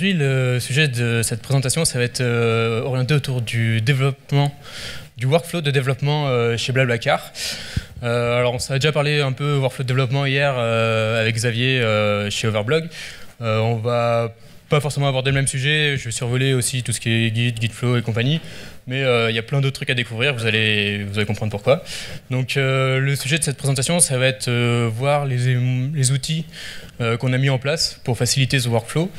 aujourd'hui, le sujet de cette présentation, ça va être orienté autour du développement, du workflow de développement chez Blablacar. Alors, on s'est déjà parlé un peu workflow de développement hier avec Xavier chez Overblog. On va pas forcément aborder le même sujet, je vais survoler aussi tout ce qui est Git, Gitflow et compagnie, mais il y a plein d'autres trucs à découvrir, vous allez comprendre pourquoi. Donc le sujet de cette présentation, ça va être voir les outils qu'on a mis en place pour faciliter ce workflow,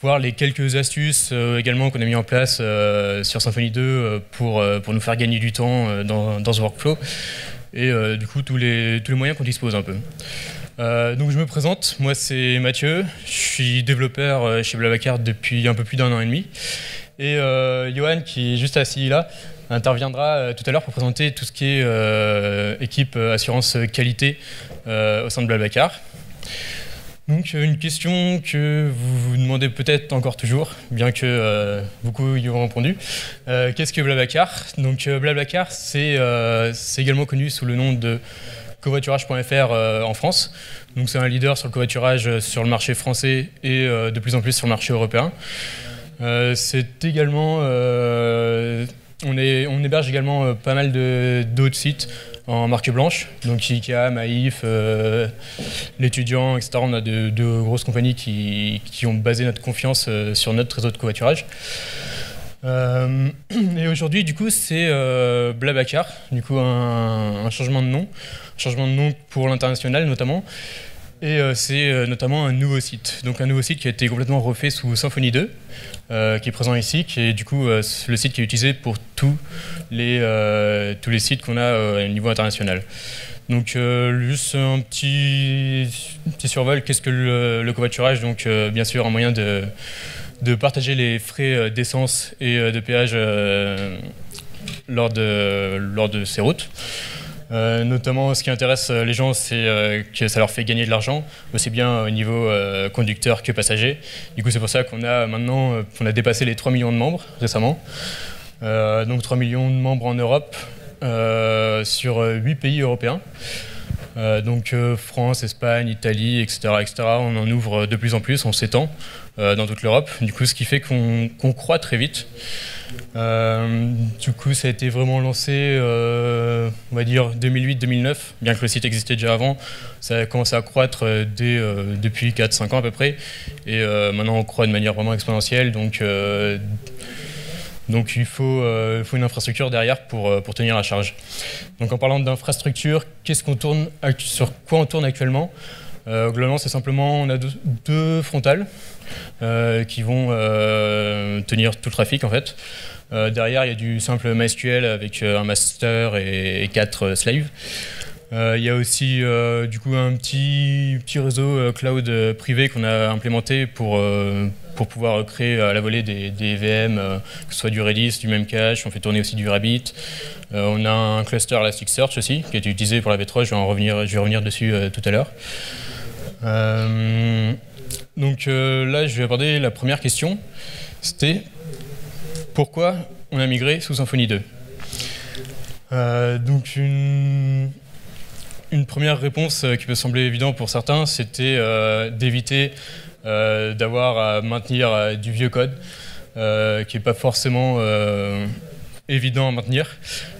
voir les quelques astuces également qu'on a mis en place sur Symfony 2 pour nous faire gagner du temps dans ce workflow, et du coup tous les moyens qu'on dispose un peu. Donc je me présente, moi c'est Mathieu, je suis développeur chez Blablacar depuis un peu plus d'1 an et demi. Et Johan, qui est juste assis là, interviendra tout à l'heure pour présenter tout ce qui est équipe assurance qualité au sein de Blablacar. Donc une question que vous vous demandez peut-être encore toujours, bien que beaucoup y ont répondu. Qu'est-ce que Blablacar? Donc Blablacar, c'est également connu sous le nom de covoiturage.fr en France. Donc c'est un leader sur le covoiturage sur le marché français et de plus en plus sur le marché européen. C'est également, on héberge également pas mal d'autres sites en marque blanche, donc Ikea, Maïf, l'étudiant, etc. On a de grosses compagnies qui ont basé notre confiance sur notre réseau de covoiturage. Et aujourd'hui, du coup, c'est Blablacar, du coup un changement de nom. Changement de nom pour l'international notamment, et c'est notamment un nouveau site. Donc un nouveau site qui a été complètement refait sous Symfony 2, qui est présent ici, qui est du coup le site qui est utilisé pour tous les sites qu'on a au niveau international. Donc juste un petit survol, qu'est-ce que le covoiturage? Donc bien sûr un moyen de partager les frais d'essence et de péage lors de ces routes. Notamment, ce qui intéresse les gens, c'est que ça leur fait gagner de l'argent, aussi bien au niveau conducteur que passager. Du coup, c'est pour ça qu'on a maintenant on a dépassé les 3 millions de membres récemment. Donc 3 millions de membres en Europe, sur 8 pays européens. Donc France, Espagne, Italie, etc., etc. On en ouvre de plus en plus, on s'étend dans toute l'Europe. Du coup, ce qui fait qu'on croît très vite. Du coup, ça a été vraiment lancé, on va dire 2008-2009, bien que le site existait déjà avant. Ça a commencé à croître depuis 4-5 ans à peu près, et maintenant on croît de manière vraiment exponentielle. Donc il faut une infrastructure derrière pour tenir la charge. Donc en parlant d'infrastructure, sur quoi on tourne actuellement? Globalement, c'est simplement, on a deux frontales qui vont tenir tout le trafic en fait. Derrière, il y a du simple MySQL avec un master et 4 slaves. Il y a aussi du coup un petit réseau cloud privé qu'on a implémenté pour pouvoir créer à la volée des VM, que ce soit du Redis, du Memcache. On fait tourner aussi du Rabbit. On a un cluster Elasticsearch aussi qui est utilisé pour la V3. Je vais revenir dessus tout à l'heure. Donc là, je vais aborder la première question. C'était pourquoi on a migré sous Symfony 2. Donc une première réponse qui peut sembler évidente pour certains, c'était d'éviter d'avoir à maintenir du vieux code qui n'est pas forcément évident à maintenir.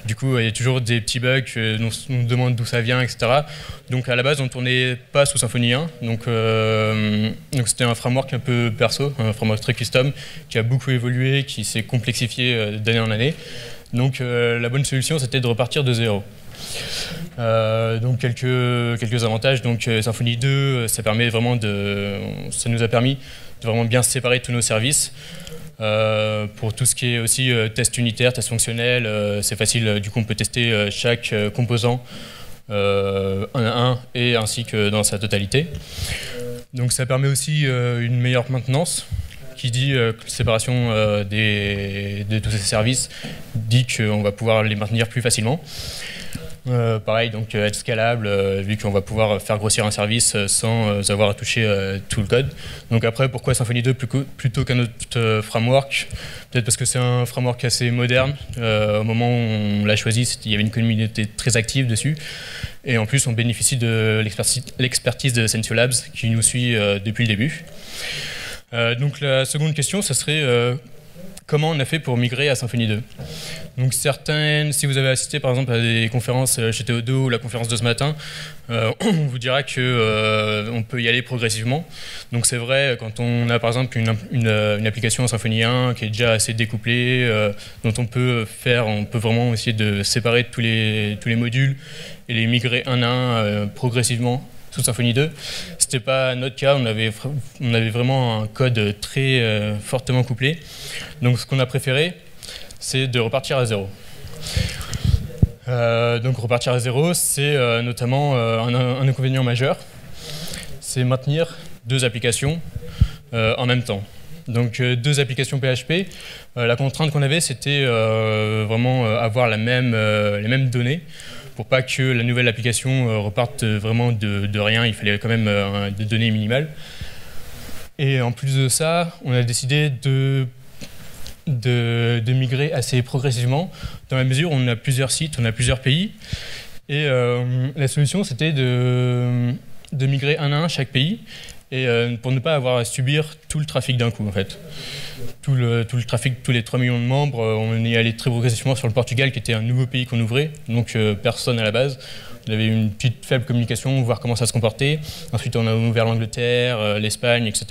Du coup, il y a toujours des petits bugs, on nous demande d'où ça vient, etc. Donc à la base, on ne tournait pas sous Symfony 1. Donc c'était un framework un peu perso, un framework très custom, qui a beaucoup évolué, qui s'est complexifié d'année en année. Donc la bonne solution, c'était de repartir de zéro. Donc quelques avantages. Donc Symfony 2, ça nous a permis de vraiment bien séparer tous nos services. Pour tout ce qui est aussi test unitaire, test fonctionnel, c'est facile, du coup on peut tester chaque composant un à un et ainsi que dans sa totalité. Donc ça permet aussi une meilleure maintenance. Qui dit séparation de tous ces services dit qu'on va pouvoir les maintenir plus facilement. Pareil, donc être scalable, vu qu'on va pouvoir faire grossir un service sans avoir à toucher tout le code. Donc après, pourquoi Symfony 2 plutôt qu'un autre framework? Peut-être parce que c'est un framework assez moderne. Au moment où on l'a choisi, il y avait une communauté très active dessus. Et en plus, on bénéficie de l'expertise de Sensio Labs qui nous suit depuis le début. Donc la seconde question, ça serait comment on a fait pour migrer à Symfony 2. Donc si vous avez assisté par exemple à des conférences chez Théodo ou la conférence de ce matin, on vous dira qu'on peut y aller progressivement. Donc c'est vrai, quand on a par exemple une application en Symfony 1 qui est déjà assez découplée, dont on peut vraiment essayer de séparer tous les modules et les migrer un à un progressivement sous Symfony 2. C'était pas notre cas, on avait vraiment un code très fortement couplé. Donc ce qu'on a préféré, c'est de repartir à zéro. Donc repartir à zéro, c'est notamment un inconvénient majeur, c'est maintenir deux applications en même temps. Donc deux applications PHP, la contrainte qu'on avait, c'était vraiment avoir les mêmes données, pour pas que la nouvelle application reparte vraiment de rien. Il fallait quand même des données minimales. Et en plus de ça, on a décidé de migrer assez progressivement, dans la mesure où on a plusieurs sites, on a plusieurs pays. Et la solution, c'était de migrer un à un chaque pays, et pour ne pas avoir à subir tout le trafic d'un coup, en fait. Tout le trafic, tous les 3 millions de membres, on y allait très progressivement sur le Portugal, qui était un nouveau pays qu'on ouvrait, donc personne à la base. On avait une petite faible communication, voir comment ça se comportait. Ensuite, on a ouvert l'Angleterre, l'Espagne, etc.,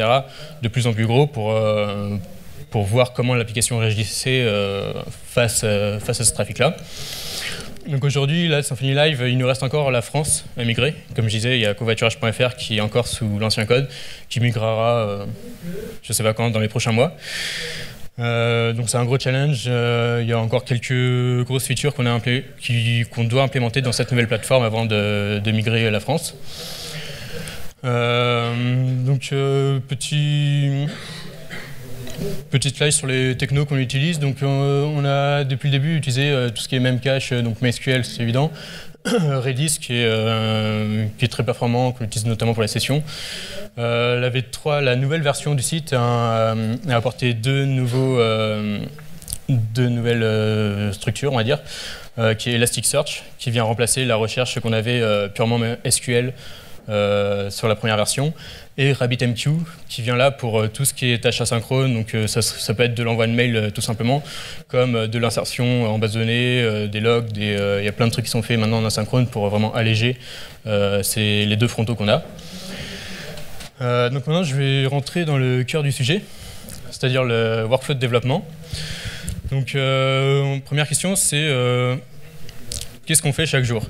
de plus en plus gros pour voir comment l'application réagissait face à ce trafic-là. Donc aujourd'hui, là, Symfony Live, il nous reste encore la France à migrer. Comme je disais, il y a covoiturage.fr qui est encore sous l'ancien code, qui migrera, je ne sais pas quand, dans les prochains mois. Donc c'est un gros challenge. Il y a encore quelques grosses features qu'on doit implémenter dans cette nouvelle plateforme avant de migrer à la France. Donc petite slide sur les technos qu'on utilise. Donc on a depuis le début utilisé tout ce qui est Memcache, donc MySQL, c'est évident. Redis qui est très performant, qu'on utilise notamment pour la session. La V3, la nouvelle version du site a apporté deux nouvelles structures, on va dire, qui est Elasticsearch, qui vient remplacer la recherche qu'on avait purement SQL sur la première version, et RabbitMQ qui vient là pour tout ce qui est tâches asynchrone. Donc ça peut être de l'envoi de mail tout simplement, comme de l'insertion en base de données, des logs, il y a plein de trucs qui sont faits maintenant en asynchrone pour vraiment alléger les deux frontaux qu'on a. Donc maintenant je vais rentrer dans le cœur du sujet, c'est-à-dire le workflow de développement. Donc première question, c'est qu'est-ce qu'on fait chaque jour?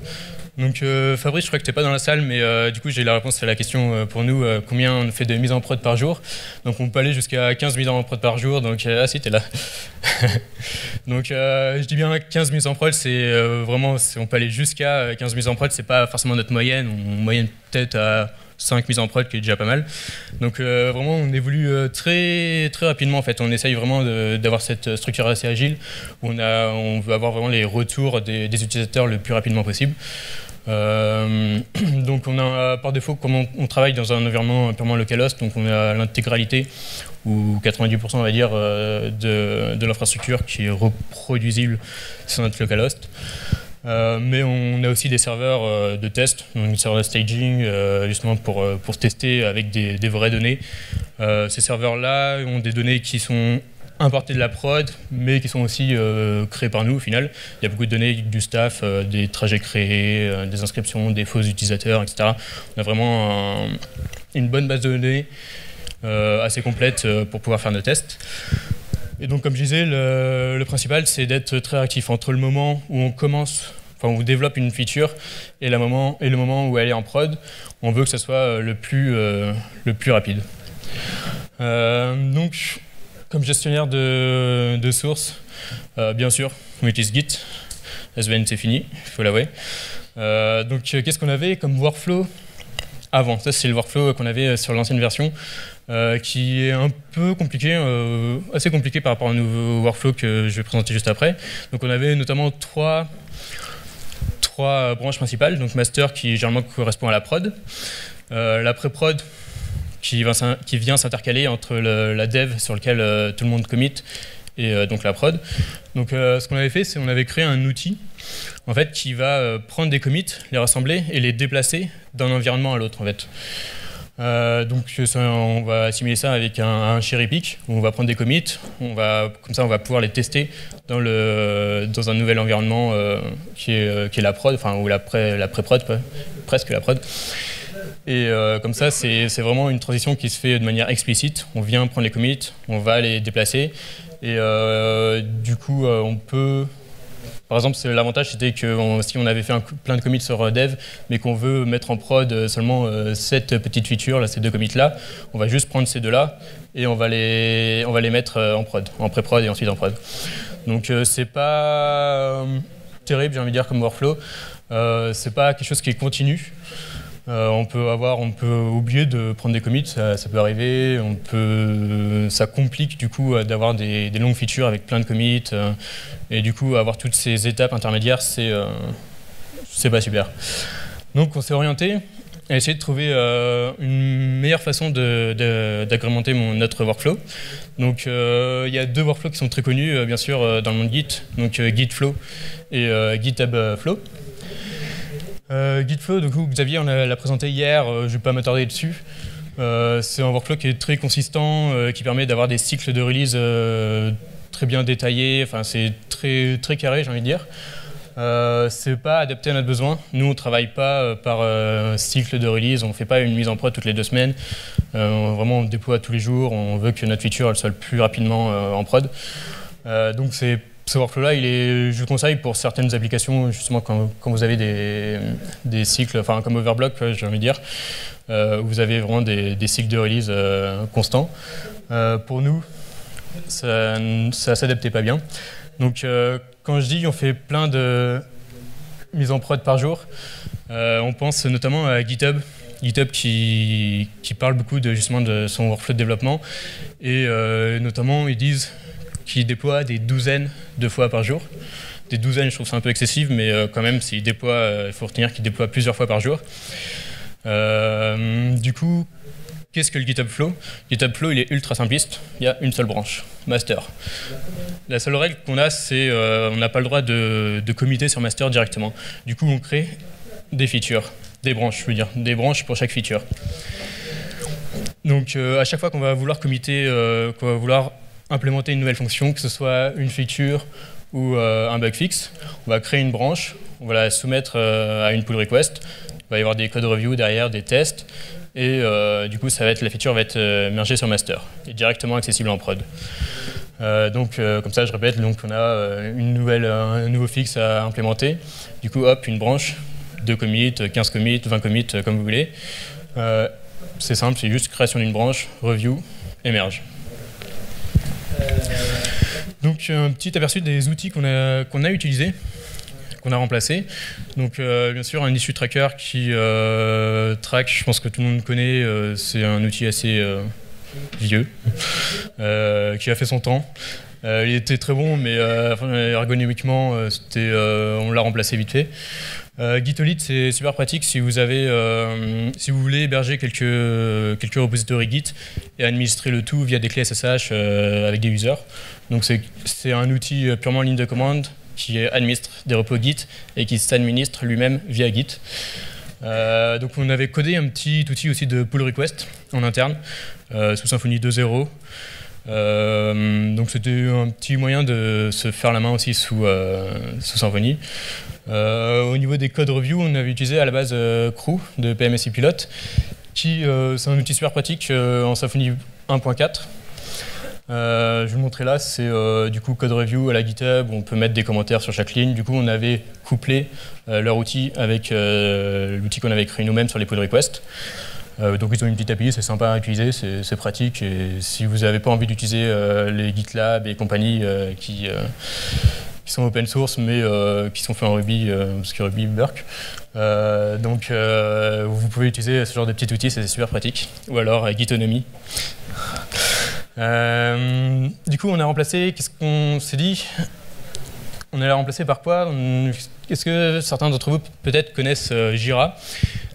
Donc Fabrice, je crois que tu n'es pas dans la salle, mais du coup j'ai la réponse à la question pour nous, combien on fait de mise en prod par jour. Donc on peut aller jusqu'à 15 mises en prod par jour, donc ah si, tu es là. Donc je dis bien 15 mises en prod, c'est vraiment, on peut aller jusqu'à 15 mises en prod, c'est pas forcément notre moyenne, on moyenne peut-être à 5 mises en prod, qui est déjà pas mal. Donc vraiment, on évolue très, très rapidement en fait. On essaye vraiment d'avoir cette structure assez agile, où on veut avoir vraiment les retours des utilisateurs le plus rapidement possible. Donc on a par défaut, comme on travaille dans un environnement purement localhost, donc on a l'intégralité, ou 90% on va dire, de l'infrastructure qui est reproduisible sur notre localhost. Mais on a aussi des serveurs de test, donc des serveurs de staging, justement pour tester avec des vraies données. Ces serveurs-là ont des données qui sont importées de la prod, mais qui sont aussi créées par nous au final. Il y a beaucoup de données du staff, des trajets créés, des inscriptions, des faux utilisateurs, etc. On a vraiment une bonne base de données assez complète pour pouvoir faire nos tests. Et donc, comme je disais, le principal, c'est d'être très réactif entre le moment où on commence, enfin, où on développe une feature et le moment où elle est en prod. On veut que ce soit le plus rapide. Donc, comme gestionnaire de sources, bien sûr, on utilise Git. SVN, c'est fini, il faut l'avouer. Donc, qu'est-ce qu'on avait comme workflow avant? Ça, c'est le workflow qu'on avait sur l'ancienne version. Qui est un peu compliqué, assez compliqué par rapport au nouveau workflow que je vais présenter juste après. Donc on avait notamment trois branches principales, donc master qui généralement correspond à la prod, la pré-prod qui vient s'intercaler entre la dev sur lequel tout le monde commit et donc la prod. Donc ce qu'on avait fait, c'est qu'on avait créé un outil en fait, qui va prendre des commits, les rassembler et les déplacer d'un environnement à l'autre en fait. Donc on va assimiler ça avec un cherry pick, où on va prendre des commits, comme ça on va pouvoir les tester dans un nouvel environnement qui est la prod, enfin ou la pré-prod, presque la prod. Et comme ça, c'est vraiment une transition qui se fait de manière explicite. On vient prendre les commits, on va les déplacer, et du coup, on peut... Par exemple, l'avantage, c'était que si on avait fait plein de commits sur dev, mais qu'on veut mettre en prod seulement cette petite feature, là, ces deux commits-là, on va juste prendre ces deux-là, et on va les mettre en prod, en pré-prod et ensuite en prod. Donc, c'est pas terrible, j'ai envie de dire, comme workflow. C'est pas quelque chose qui est continu. On peut oublier de prendre des commits, ça peut arriver. Ça complique du coup d'avoir des longues features avec plein de commits, et du coup avoir toutes ces étapes intermédiaires, c'est pas super. Donc on s'est orienté à essayer de trouver une meilleure façon d'agrémenter notre workflow. Donc il y a deux workflows qui sont très connus bien sûr dans le monde Git, donc Gitflow et GitHub Flow. Gitflow, du coup, Xavier l'a présenté hier, je ne vais pas m'attarder dessus. C'est un workflow qui est très consistant, qui permet d'avoir des cycles de release très bien détaillés, enfin, c'est très, très carré, j'ai envie de dire. C'est pas adapté à notre besoin. Nous, on ne travaille pas par cycle de release, on ne fait pas une mise en prod toutes les 2 semaines. Vraiment, on déploie tous les jours, on veut que notre feature elle soit le plus rapidement en prod. Donc, ce workflow-là, je le conseille pour certaines applications, justement quand vous avez des cycles, enfin comme Overblock, j'ai envie de dire, où vous avez vraiment des cycles de release constants. Pour nous, ça ne s'adaptait pas bien. Donc quand je dis on fait plein de mises en prod par jour, on pense notamment à GitHub. GitHub qui parle beaucoup justement de son workflow de développement, et notamment ils disent qui déploie des douzaines de fois par jour. Des douzaines, je trouve ça un peu excessif, mais quand même, s'il déploie, il faut retenir qu'il déploie plusieurs fois par jour. Du coup, qu'est-ce que le GitHub Flow? GitHub Flow, il est ultra simpliste. Il y a une seule branche, master. La seule règle qu'on a, c'est on n'a pas le droit de committer sur master directement. Du coup, on crée des features, des branches, je veux dire, des branches pour chaque feature. Donc, à chaque fois qu'on va vouloir committer, qu'on va vouloir implémenter une nouvelle fonction, que ce soit une feature ou un bug fixe, on va créer une branche, on va la soumettre à une pull request, il va y avoir des code reviews derrière, des tests, et du coup la feature va être mergée sur master, et directement accessible en prod. Donc comme ça je répète, donc on a un nouveau fixe à implémenter, du coup hop, une branche, 2 commits, 15 commits, 20 commits, comme vous voulez. C'est simple, c'est juste création d'une branche, review, et merge. Donc un petit aperçu des outils qu'on a utilisés, qu'on a remplacés. Donc bien sûr un issue tracker qui track, je pense que tout le monde connaît, c'est un outil assez vieux, qui a fait son temps. Il était très bon, mais ergonomiquement, on l'a remplacé vite fait. Gitolit, c'est super pratique si vous voulez héberger quelques repositories Git et administrer le tout via des clés SSH avec des users. Donc c'est un outil purement en ligne de commande qui administre des repos Git et qui s'administre lui-même via Git. Donc on avait codé un petit outil aussi de pull request en interne sous Symfony 2.0. Donc c'était un petit moyen de se faire la main aussi sous Symfony. Au niveau des code review, on avait utilisé à la base Crew de PMSI Pilot, qui c'est un outil super pratique en Symfony 1.4. Je vais vous montrer là, c'est du coup code review à la GitHub, où on peut mettre des commentaires sur chaque ligne. Du coup, on avait couplé leur outil avec l'outil qu'on avait créé nous-mêmes sur les pull requests. Donc ils ont une petite API, c'est sympa à utiliser, c'est pratique. Et si vous n'avez pas envie d'utiliser les GitLab et compagnie qui sont open source, mais qui sont faits en Ruby, parce que Ruby Burk. Donc vous pouvez utiliser ce genre de petits outils, c'est super pratique. Ou alors Gitonomy. Du coup, on a remplacé, qu'est-ce qu'on s'est dit? On allait remplacer par quoi? Est-ce que certains d'entre vous peut-être connaissent Jira?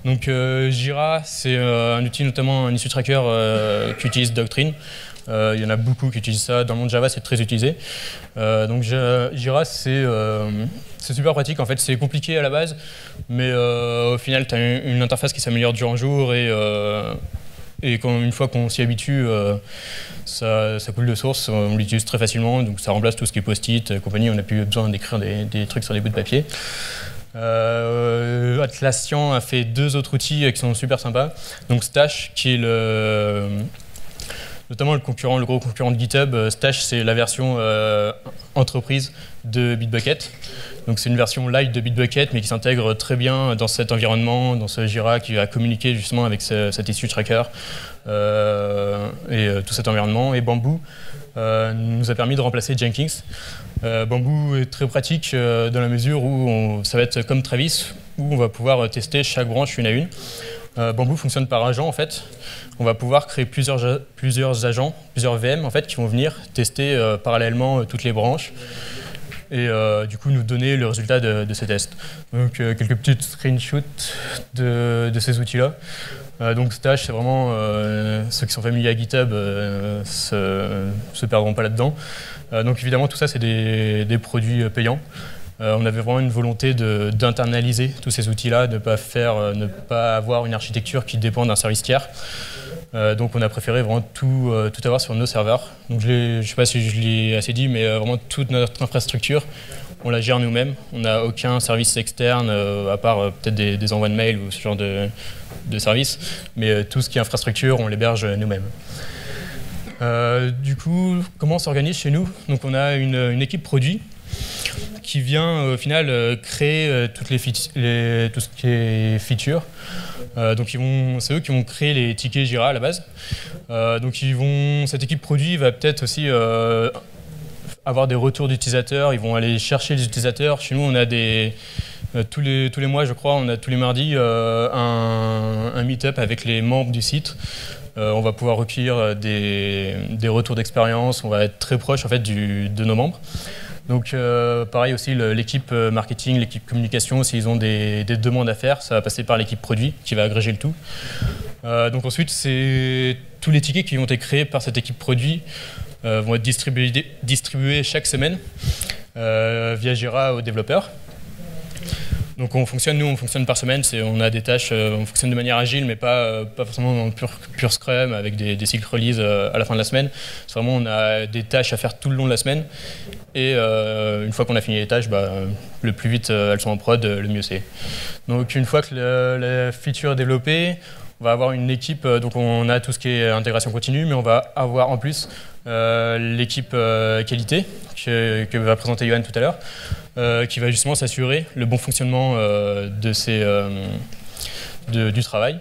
Donc Jira, c'est un outil, notamment un issue tracker qui utilise Doctrine. Il y en a beaucoup qui utilisent ça. Dans le monde Java, c'est très utilisé. Donc Jira, c'est super pratique. En fait, c'est compliqué à la base, mais au final, tu as une interface qui s'améliore de jour en jour, et et une fois qu'on s'y habitue, ça coule de source, on l'utilise très facilement, donc ça remplace tout ce qui est post-it, compagnie, on n'a plus besoin d'écrire des trucs sur des bouts de papier. Atlassian a fait 2 autres outils qui sont super sympas. Donc Stash, qui est notamment le gros concurrent de GitHub. Stash, c'est la version entreprise de Bitbucket. Donc c'est une version light de Bitbucket, mais qui s'intègre très bien dans cet environnement, dans ce Jira qui va communiquer justement avec cet issue tracker et tout cet environnement. Et Bamboo nous a permis de remplacer Jenkins. Bamboo est très pratique dans la mesure où ça va être comme Travis, où on va pouvoir tester chaque branche une à une. Bamboo fonctionne par agent en fait. On va pouvoir créer plusieurs agents, plusieurs VM en fait, qui vont venir tester parallèlement toutes les branches et du coup nous donner le résultat de ces tests. Donc quelques petites screenshots de ces outils-là. Donc Stash, c'est vraiment ceux qui sont familiers à GitHub se perdront pas là-dedans. Donc évidemment tout ça c'est des produits payants. On avait vraiment une volonté d'internaliser tous ces outils-là, de ne pas avoir une architecture qui dépend d'un service tiers. Donc on a préféré vraiment tout avoir sur nos serveurs. Donc je ne sais pas si je l'ai assez dit, mais vraiment toute notre infrastructure, on la gère nous-mêmes. On n'a aucun service externe, à part peut-être des envois de mail ou ce genre de service. Mais tout ce qui est infrastructure, on l'héberge nous-mêmes. Du coup, comment on s'organise chez nous? Donc on a une équipe produit qui vient au final créer tout ce qui est feature. Donc c'est eux qui vont créer les tickets Jira à la base. Donc cette équipe produit va peut-être aussi avoir des retours d'utilisateurs. Ils vont aller chercher les utilisateurs. Chez nous, on a tous les mois, je crois, on a tous les mardis un meet-up avec les membres du site. On va pouvoir recueillir des retours d'expérience. On va être très proche en fait de nos membres. Donc pareil aussi, l'équipe marketing, l'équipe communication, s'ils ont des demandes à faire, ça va passer par l'équipe produit qui va agréger le tout. Donc ensuite, c'est tous les tickets qui vont être créés par cette équipe produit vont être distribués chaque semaine via Jira aux développeurs. Donc on fonctionne par semaine, on a des tâches, on fonctionne de manière agile, mais pas forcément dans le pur Scrum avec des cycles release à la fin de la semaine. C'est vraiment, on a des tâches à faire tout le long de la semaine, et une fois qu'on a fini les tâches, le plus vite elles sont en prod, le mieux c'est. Donc une fois que la feature est développée, on va avoir une équipe, donc on a tout ce qui est intégration continue, mais on va avoir en plus l'équipe qualité que va présenter Johan tout à l'heure, qui va justement s'assurer le bon fonctionnement du travail.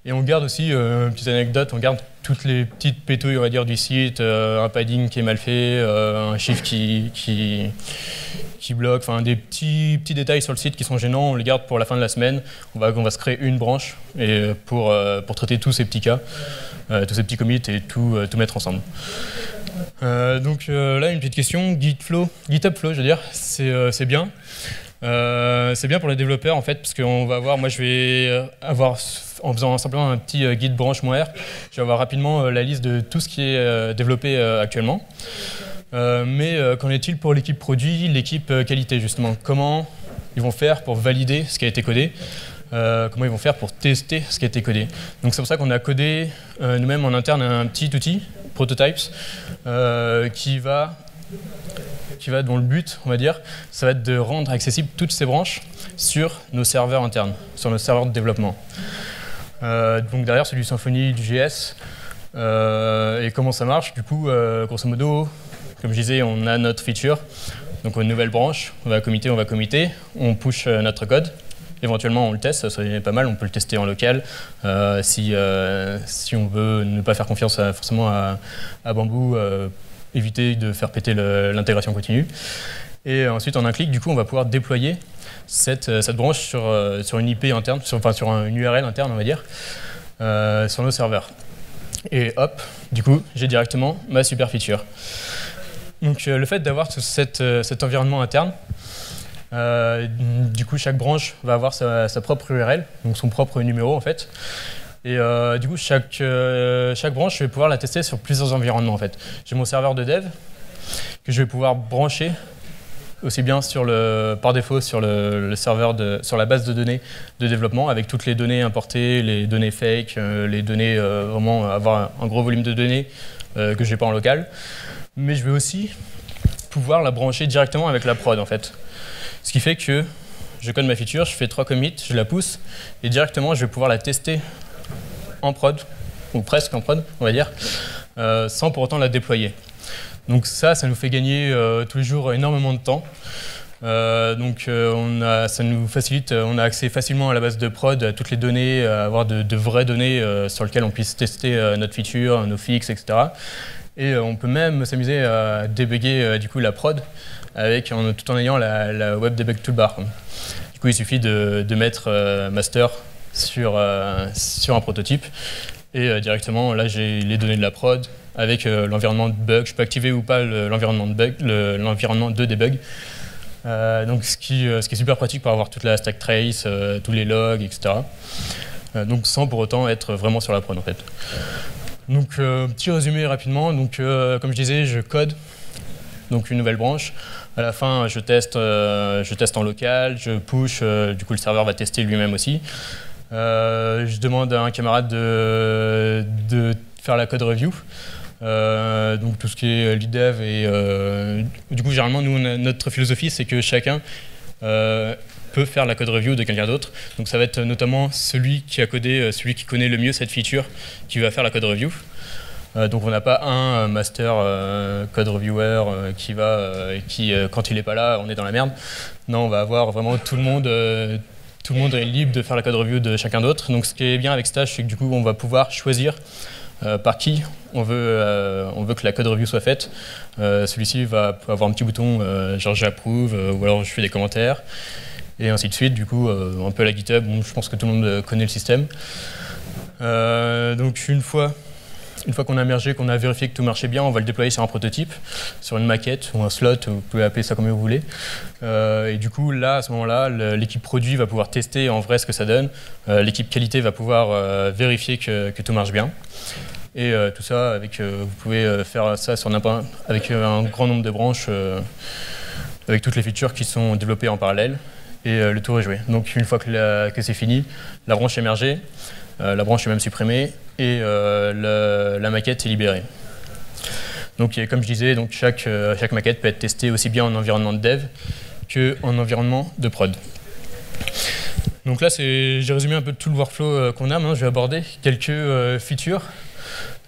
Et on garde aussi, une petite anecdote, on garde toutes les petites pétouilles, on va dire, du site, un padding qui est mal fait, un chiffre qui bloque, enfin des petits détails sur le site qui sont gênants, on les garde pour la fin de la semaine. On va se créer une branche et pour traiter tous ces petits cas, tous ces petits commits et tout mettre ensemble. Donc là, une petite question, GitHub Flow, je veux dire, c'est bien. C'est bien pour les développeurs en fait, parce qu'on va avoir, moi je vais avoir, en faisant simplement un petit git branch-r, je vais avoir rapidement la liste de tout ce qui est développé actuellement. Mais qu'en est-il pour l'équipe produit, l'équipe qualité justement? Comment ils vont faire pour valider ce qui a été codé? Comment ils vont faire pour tester ce qui a été codé? Donc c'est pour ça qu'on a codé nous-mêmes en interne un petit outil, Prototypes, qui va dont le but, on va dire, ça va être de rendre accessibles toutes ces branches sur nos serveurs internes, sur nos serveurs de développement. Donc derrière, c'est du Symfony, du JS. Et comment ça marche? Du coup, grosso modo, comme je disais, on a notre feature, donc une nouvelle branche, on va committer, on push notre code. Éventuellement, on le teste, ça serait pas mal, on peut le tester en local si on veut ne pas faire confiance forcément à Bamboo, éviter de faire péter l'intégration continue. Et ensuite, en un clic, du coup, on va pouvoir déployer cette branche sur une IP interne, sur une URL interne, on va dire, sur nos serveurs. Et hop, du coup, j'ai directement ma super feature. Donc, le fait d'avoir cet environnement interne, du coup, chaque branche va avoir sa propre URL, donc son propre numéro en fait. Et du coup, chaque branche, je vais pouvoir la tester sur plusieurs environnements en fait. J'ai mon serveur de dev que je vais pouvoir brancher aussi bien par défaut sur le serveur, sur la base de données de développement, avec toutes les données importées, les données fake, les données, vraiment avoir un gros volume de données que je n'ai pas en local. Mais je vais aussi pouvoir la brancher directement avec la prod, en fait. Ce qui fait que je code ma feature, je fais 3 commits, je la pousse, et directement, je vais pouvoir la tester en prod, ou presque en prod, on va dire, sans pour autant la déployer. Donc ça nous fait gagner tous les jours énormément de temps. Ça nous facilite, on a accès facilement à la base de prod, à toutes les données, à avoir de vraies données sur lesquelles on puisse tester notre feature, nos fixes, etc. Et on peut même s'amuser à débugger du coup la prod tout en ayant la web debug toolbar. Du coup, il suffit de mettre master sur un prototype et directement là j'ai les données de la prod avec l'environnement de bug. Je peux activer ou pas l'environnement de bug, l'environnement de debug. Donc ce qui est super pratique pour avoir toute la stack trace, tous les logs, etc. Donc sans pour autant être vraiment sur la prod en fait. Donc petit résumé rapidement. Donc comme je disais, je code donc une nouvelle branche. À la fin, je teste en local, je push. Du coup, le serveur va tester lui-même aussi. Je demande à un camarade de faire la code review. Donc tout ce qui est lead dev et du coup généralement notre philosophie c'est que chacun peut faire la code review de quelqu'un d'autre. Donc ça va être notamment celui qui a codé, celui qui connaît le mieux cette feature qui va faire la code review. Donc on n'a pas un master code reviewer qui quand il n'est pas là on est dans la merde. Non, on va avoir vraiment tout le monde est libre de faire la code review de chacun d'autre. Donc ce qui est bien avec Stash, c'est que du coup on va pouvoir choisir par qui on veut que la code review soit faite. Celui-ci va avoir un petit bouton genre j'approuve ou alors je fais des commentaires et ainsi de suite. Du coup, un peu la GitHub, bon, je pense que tout le monde connaît le système. Donc une fois qu'on a mergé, qu'on a vérifié que tout marchait bien, on va le déployer sur un prototype, sur une maquette ou un slot, vous pouvez appeler ça comme vous voulez. Et du coup, là, à ce moment-là, l'équipe produit va pouvoir tester en vrai ce que ça donne. L'équipe qualité va pouvoir vérifier que tout marche bien. Et tout ça, vous pouvez faire ça avec un grand nombre de branches, avec toutes les features qui sont développées en parallèle. Et le tour est joué. Donc une fois que c'est fini, la branche est mergée, la branche est même supprimée et la maquette est libérée. Donc comme je disais, donc chaque maquette peut être testée aussi bien en environnement de dev qu'en environnement de prod. Donc là, j'ai résumé un peu tout le workflow qu'on a. Maintenant, je vais aborder quelques features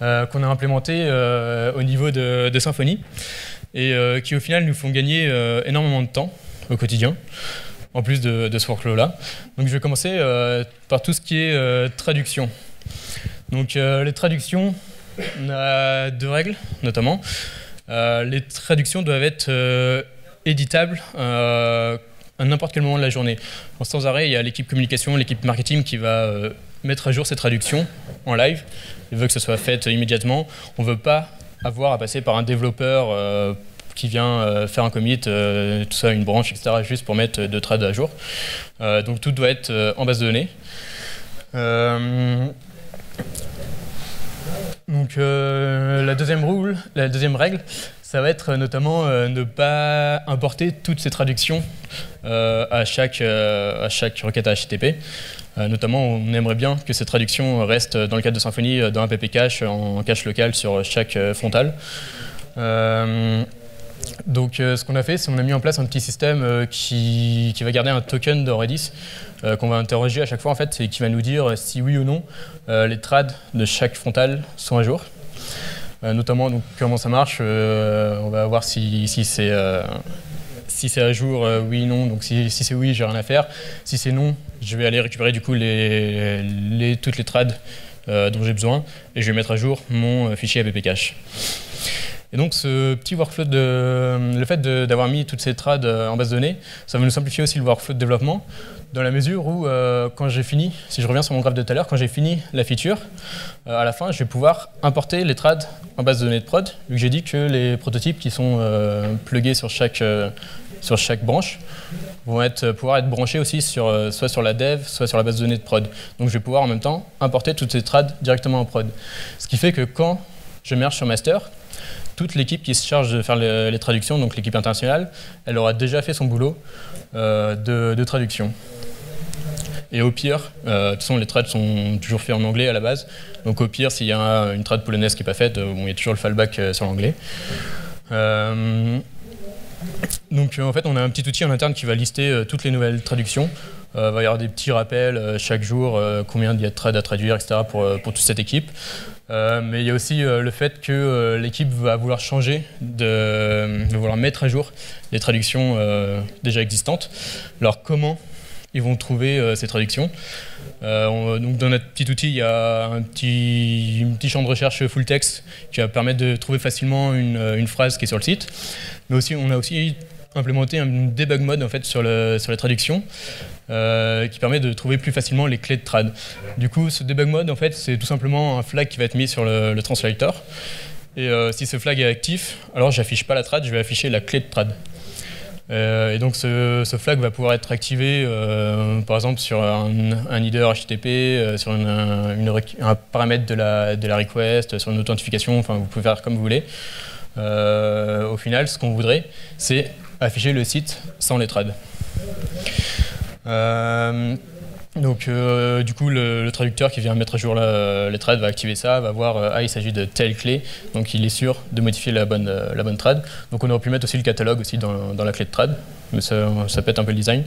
qu'on a implémentées au niveau de Symfony et qui au final nous font gagner énormément de temps au quotidien, en plus de ce workflow-là. Donc je vais commencer par tout ce qui est traduction. Donc les traductions, on a 2 règles notamment. Les traductions doivent être éditables à n'importe quel moment de la journée. Sans arrêt, il y a l'équipe communication, l'équipe marketing qui va mettre à jour ces traductions en live. Il veut que ce soit fait immédiatement. On ne veut pas avoir à passer par un développeur qui vient faire un commit, tout ça, une branche, etc., juste pour mettre 2 trades à jour. Donc tout doit être en base de données. Donc la deuxième règle, ça va être notamment ne pas importer toutes ces traductions à chaque requête HTTP. Notamment, on aimerait bien que ces traductions restent, dans le cadre de Symfony, dans un pp cache, en cache local sur chaque frontale. Donc ce qu'on a fait, c'est qu'on a mis en place un petit système qui va garder un token de Redis qu'on va interroger à chaque fois en fait, et qui va nous dire si oui ou non les trades de chaque frontale sont à jour. Notamment donc, comment ça marche, on va voir si c'est à jour, oui, non. Donc si c'est oui, j'ai rien à faire. Si c'est non, je vais aller récupérer du coup toutes les trades dont j'ai besoin et je vais mettre à jour mon fichier app cache. Et donc ce petit workflow, le fait d'avoir mis toutes ces trades en base de données, ça va nous simplifier aussi le workflow de développement, dans la mesure où quand j'ai fini, si je reviens sur mon graphe de tout à l'heure, quand j'ai fini la feature, à la fin je vais pouvoir importer les trades en base de données de prod, vu que j'ai dit que les prototypes qui sont plugués sur chaque branche vont pouvoir être branchés aussi soit sur la dev, soit sur la base de données de prod. Donc je vais pouvoir en même temps importer toutes ces trades directement en prod. Ce qui fait que quand je merge sur master, toute l'équipe qui se charge de faire les traductions, donc l'équipe internationale, elle aura déjà fait son boulot de traduction. Et au pire, de toute façon, les trades sont toujours faits en anglais à la base. Donc au pire, s'il y a une trad polonaise qui n'est pas faite, il y a toujours le fallback sur l'anglais. Donc en fait, on a un petit outil en interne qui va lister toutes les nouvelles traductions. Il va y avoir des petits rappels chaque jour, combien il y a de trades à traduire, etc. pour toute cette équipe. Mais il y a aussi le fait que l'équipe va vouloir changer, va vouloir mettre à jour les traductions déjà existantes. Alors comment ils vont trouver ces traductions. Donc dans notre petit outil, il y a un petit champ de recherche full text qui va permettre de trouver facilement une phrase qui est sur le site. Mais aussi, on a aussi implémenté un debug mode en fait, sur la traduction qui permet de trouver plus facilement les clés de trad. Du coup, ce debug mode, en fait, c'est tout simplement un flag qui va être mis sur le translator. Et si ce flag est actif, alors j'affiche pas la trad, je vais afficher la clé de trad. Et donc ce flag va pouvoir être activé par exemple sur un header HTTP, sur un paramètre de la request, sur une authentification, enfin vous pouvez faire comme vous voulez. Au final, ce qu'on voudrait, c'est afficher le site sans les trades. Donc du coup le traducteur qui vient mettre à jour les trades va activer ça, va voir il s'agit de telle clé, donc il est sûr de modifier la bonne trad. Donc on aurait pu mettre aussi le catalogue aussi dans la clé de trad, mais ça pète un peu le design.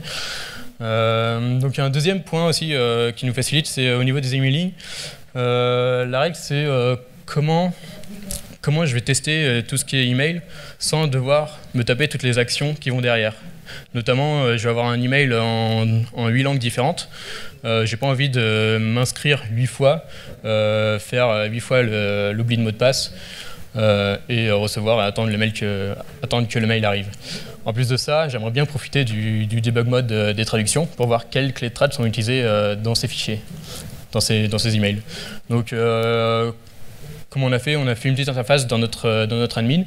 Donc il y a un deuxième point aussi qui nous facilite, c'est au niveau des emailing. La règle c'est comment je vais tester tout ce qui est email sans devoir me taper toutes les actions qui vont derrière. Notamment, je vais avoir un email en 8 langues différentes. J'ai pas envie de m'inscrire 8 fois, faire 8 fois l'oubli de mot de passe et recevoir et attendre que le mail arrive. En plus de ça, j'aimerais bien profiter du debug mode des traductions pour voir quelles clés de trad sont utilisées dans ces fichiers, dans ces emails. Donc, comme on a fait une petite interface dans notre admin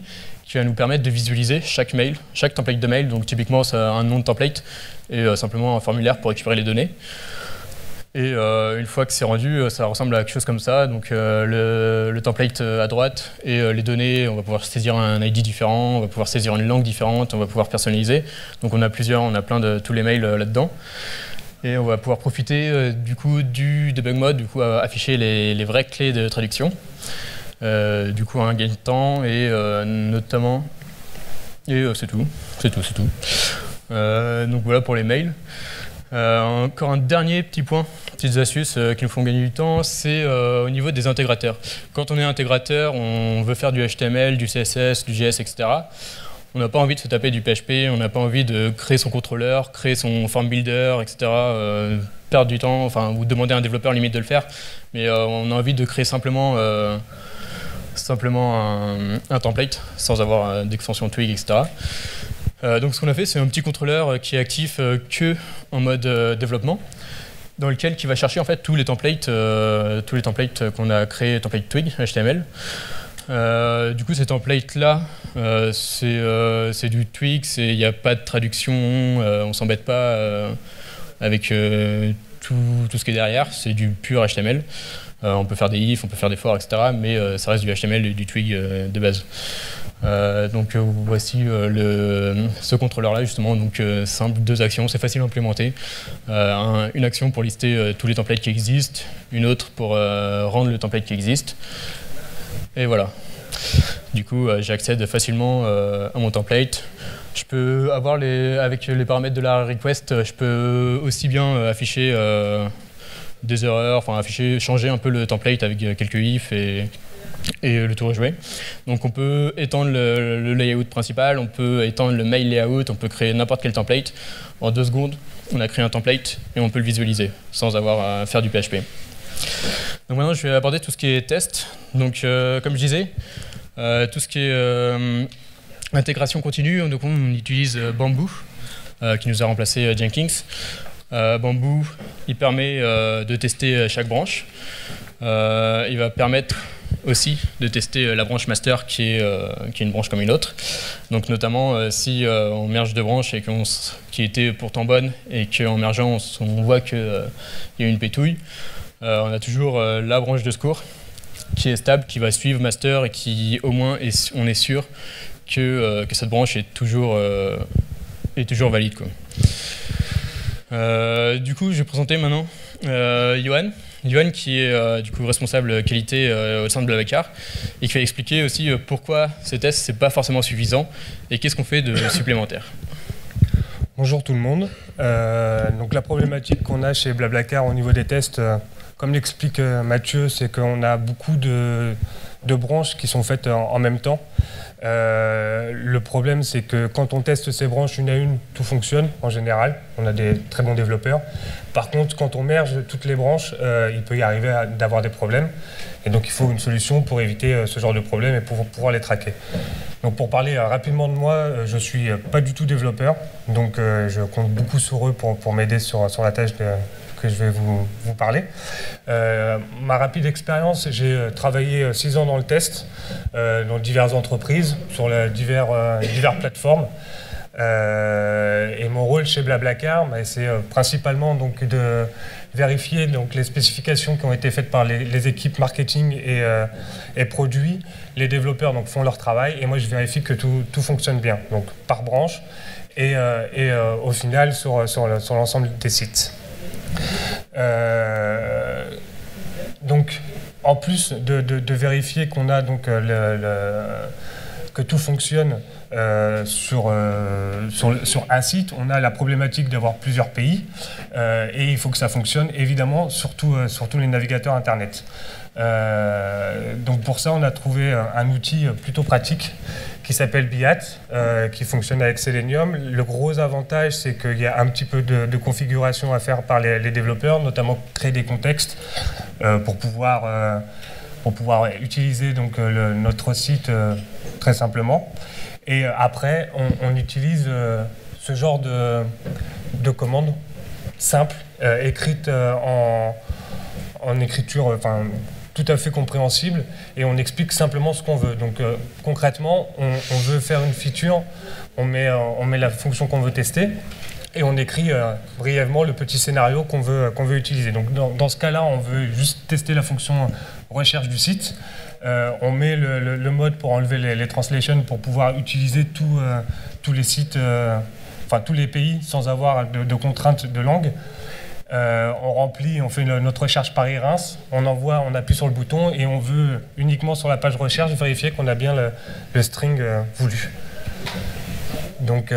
qui va nous permettre de visualiser chaque mail, chaque template de mail. Donc typiquement, c'est un nom de template et simplement un formulaire pour récupérer les données. Et une fois que c'est rendu, ça ressemble à quelque chose comme ça. Donc le template à droite et les données, on va pouvoir saisir un ID différent, on va pouvoir saisir une langue différente, on va pouvoir personnaliser. Donc on a plein de tous les mails là-dedans. Et on va pouvoir profiter du coup du debug mode, du coup à afficher les vraies clés de traduction. Du coup un gain de temps et notamment c'est tout. Donc voilà pour les mails. Encore un dernier petit point, petites astuces qui nous font gagner du temps, c'est au niveau des intégrateurs. Quand on est intégrateur, on veut faire du HTML, du CSS, du JS, etc. On n'a pas envie de se taper du PHP, on n'a pas envie de créer son contrôleur, créer son form builder, etc. Perdre du temps, enfin, ou demander à un développeur limite de le faire. Mais on a envie de créer simplement un template sans avoir d'extension Twig, etc. Donc ce qu'on a fait, c'est un petit contrôleur qui est actif que en mode développement, dans lequel qui va chercher en fait tous les templates qu'on a créés, template Twig, HTML. Du coup, ces templates-là, c'est du Twig, il n'y a pas de traduction, on s'embête pas avec tout ce qui est derrière, c'est du pur HTML. On peut faire des ifs, on peut faire des for, etc. Mais ça reste du HTML et du Twig de base. Donc voici ce contrôleur-là, justement, donc simple, 2 actions, c'est facile à implémenter. Une action pour lister tous les templates qui existent, une autre pour rendre le template qui existe. Et voilà. Du coup, j'accède facilement à mon template. Je peux avoir avec les paramètres de la request, je peux aussi bien afficher des erreurs, enfin changer un peu le template avec quelques ifs et le tour est joué. Donc on peut étendre le layout principal, on peut étendre le mail layout, on peut créer n'importe quel template. En 2 secondes, on a créé un template et on peut le visualiser sans avoir à faire du PHP. Donc maintenant, je vais aborder tout ce qui est test. Donc comme je disais, tout ce qui est intégration continue, donc on utilise Bamboo, qui nous a remplacé Jenkins. Bamboo, il permet de tester chaque branche. Il va permettre aussi de tester la branche master qui est une branche comme une autre. Donc notamment si on merge 2 branches et qui étaient pourtant bonnes et qu'en mergeant on voit qu'il y a une pétouille, on a toujours la branche de secours qui est stable, qui va suivre master et qui au moins on est sûr que cette branche est toujours valide, quoi. Du coup, je vais présenter maintenant Johan. Johan qui est du coup responsable qualité au sein de Blablacar et qui va expliquer aussi pourquoi ces tests c'est pas forcément suffisant et qu'est-ce qu'on fait de supplémentaire. Bonjour tout le monde. Donc la problématique qu'on a chez Blablacar au niveau des tests, comme l'explique Mathieu, c'est qu'on a beaucoup de branches qui sont faites en même temps. Le problème, c'est que quand on teste ces branches une à une, tout fonctionne en général. On a des très bons développeurs. Par contre, quand on merge toutes les branches, il peut y arriver d'avoir des problèmes. Et donc, il faut une solution pour éviter ce genre de problème et pour pouvoir les traquer. Donc, pour parler rapidement de moi, je ne suis pas du tout développeur. Donc, je compte beaucoup sur eux pour m'aider sur la tâche que je vais vous parler. Ma rapide expérience, j'ai travaillé 6 ans dans le test, dans diverses entreprises, sur diverses plateformes. Et mon rôle chez Blablacar, c'est principalement donc, de vérifier donc, les spécifications qui ont été faites par les équipes marketing et produits. Les développeurs donc, font leur travail et moi je vérifie que tout fonctionne bien, donc par branche et au final sur l'ensemble des sites. Donc, en plus de vérifier qu'on a donc que tout fonctionne sur un site, on a la problématique d'avoir plusieurs pays et il faut que ça fonctionne évidemment sur tous les navigateurs internet. Donc pour ça, on a trouvé un outil plutôt pratique qui s'appelle Biat, qui fonctionne avec Selenium. Le gros avantage, c'est qu'il y a un petit peu de configuration à faire par les développeurs, notamment créer des contextes pour pouvoir utiliser donc, notre site très simplement. Et après, on utilise ce genre de commandes simples, écrites en écriture tout à fait compréhensible, et on explique simplement ce qu'on veut. Donc concrètement, on veut faire une feature, on met la fonction qu'on veut tester, et on écrit brièvement le petit scénario qu'on veut utiliser. Donc dans ce cas-là, on veut juste tester la fonction recherche du site. On met le mode pour enlever les translations pour pouvoir utiliser tous les sites, tous les pays sans avoir de contraintes de langue. On remplit, on fait notre recherche Paris-Reims, on envoie, on appuie sur le bouton et on veut uniquement sur la page recherche vérifier qu'on a bien le string voulu. Donc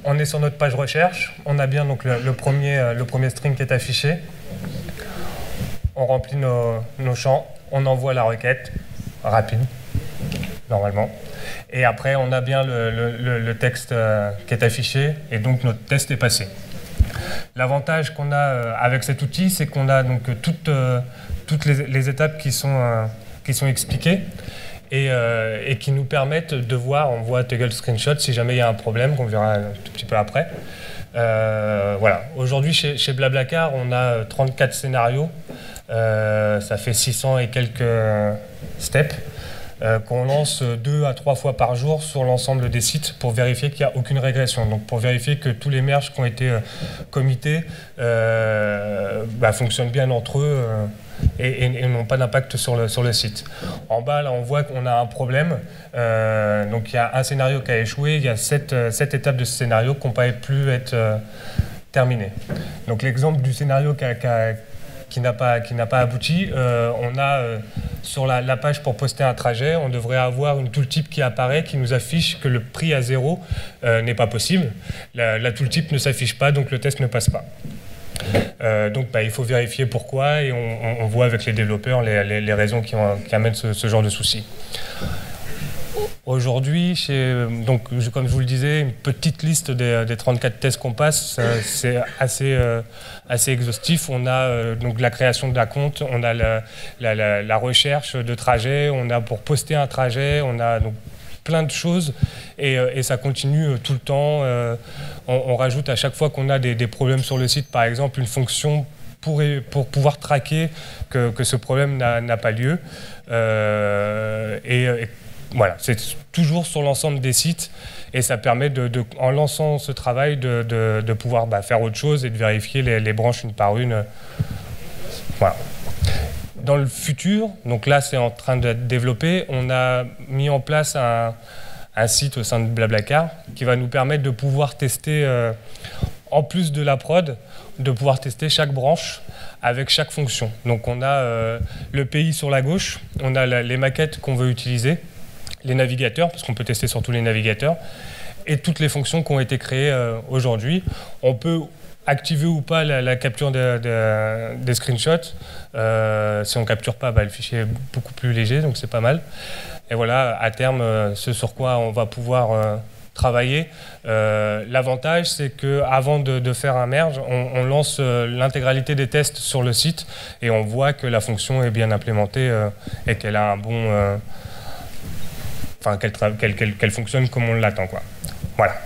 on est sur notre page recherche, on a bien donc le premier string qui est affiché. On remplit nos champs, on envoie la requête rapide, normalement. Et après, on a bien le texte qui est affiché et donc notre test est passé. L'avantage qu'on a avec cet outil, c'est qu'on a donc toutes les étapes qui sont expliquées et qui nous permettent de voir, on voit Toggle Screenshot si jamais il y a un problème, qu'on verra un tout petit peu après. Voilà. Aujourd'hui, chez Blablacar, on a 34 scénarios. Ça fait 600 et quelques steps qu'on lance 2 à 3 fois par jour sur l'ensemble des sites pour vérifier qu'il n'y a aucune régression. Donc pour vérifier que tous les merges qui ont été committés fonctionnent bien entre eux et n'ont pas d'impact sur le site. En bas, là, on voit qu'on a un problème. Donc il y a un scénario qui a échoué, il y a 7 étapes de ce scénario qui n'ont pas pu être terminées. Donc l'exemple du scénario qui n'a pas abouti, on a sur la page pour poster un trajet, on devrait avoir une tooltip qui apparaît, qui nous affiche que le prix à 0 n'est pas possible. La tooltip ne s'affiche pas, donc le test ne passe pas. Donc il faut vérifier pourquoi et on voit avec les développeurs les raisons qui amènent ce genre de soucis. Aujourd'hui, comme je vous le disais, une petite liste des 34 tests qu'on passe, c'est assez exhaustif. On a donc la création d'un compte, on a la recherche de trajet, on a pour poster un trajet, on a donc plein de choses et ça continue tout le temps. On rajoute à chaque fois qu'on a des problèmes sur le site, par exemple, une fonction pour pouvoir traquer que ce problème n'a pas lieu. Voilà, c'est toujours sur l'ensemble des sites et ça permet, en lançant ce travail, de pouvoir faire autre chose et de vérifier les branches une par une. Voilà. Dans le futur, donc là c'est en train d'être développé, on a mis en place un site au sein de Blablacar qui va nous permettre de pouvoir tester, en plus de la prod, de pouvoir tester chaque branche avec chaque fonction. Donc on a le pays sur la gauche, on a les maquettes qu'on veut utiliser, les navigateurs, parce qu'on peut tester sur tous les navigateurs, et toutes les fonctions qui ont été créées aujourd'hui. On peut activer ou pas la capture des screenshots. Si on ne capture pas, le fichier est beaucoup plus léger, donc c'est pas mal. Et voilà, à terme, ce sur quoi on va pouvoir travailler. L'avantage, c'est qu'avant de faire un merge, on lance l'intégralité des tests sur le site et on voit que la fonction est bien implémentée et qu'elle a un bon... qu'elle fonctionne comme on l'attend, quoi. Voilà.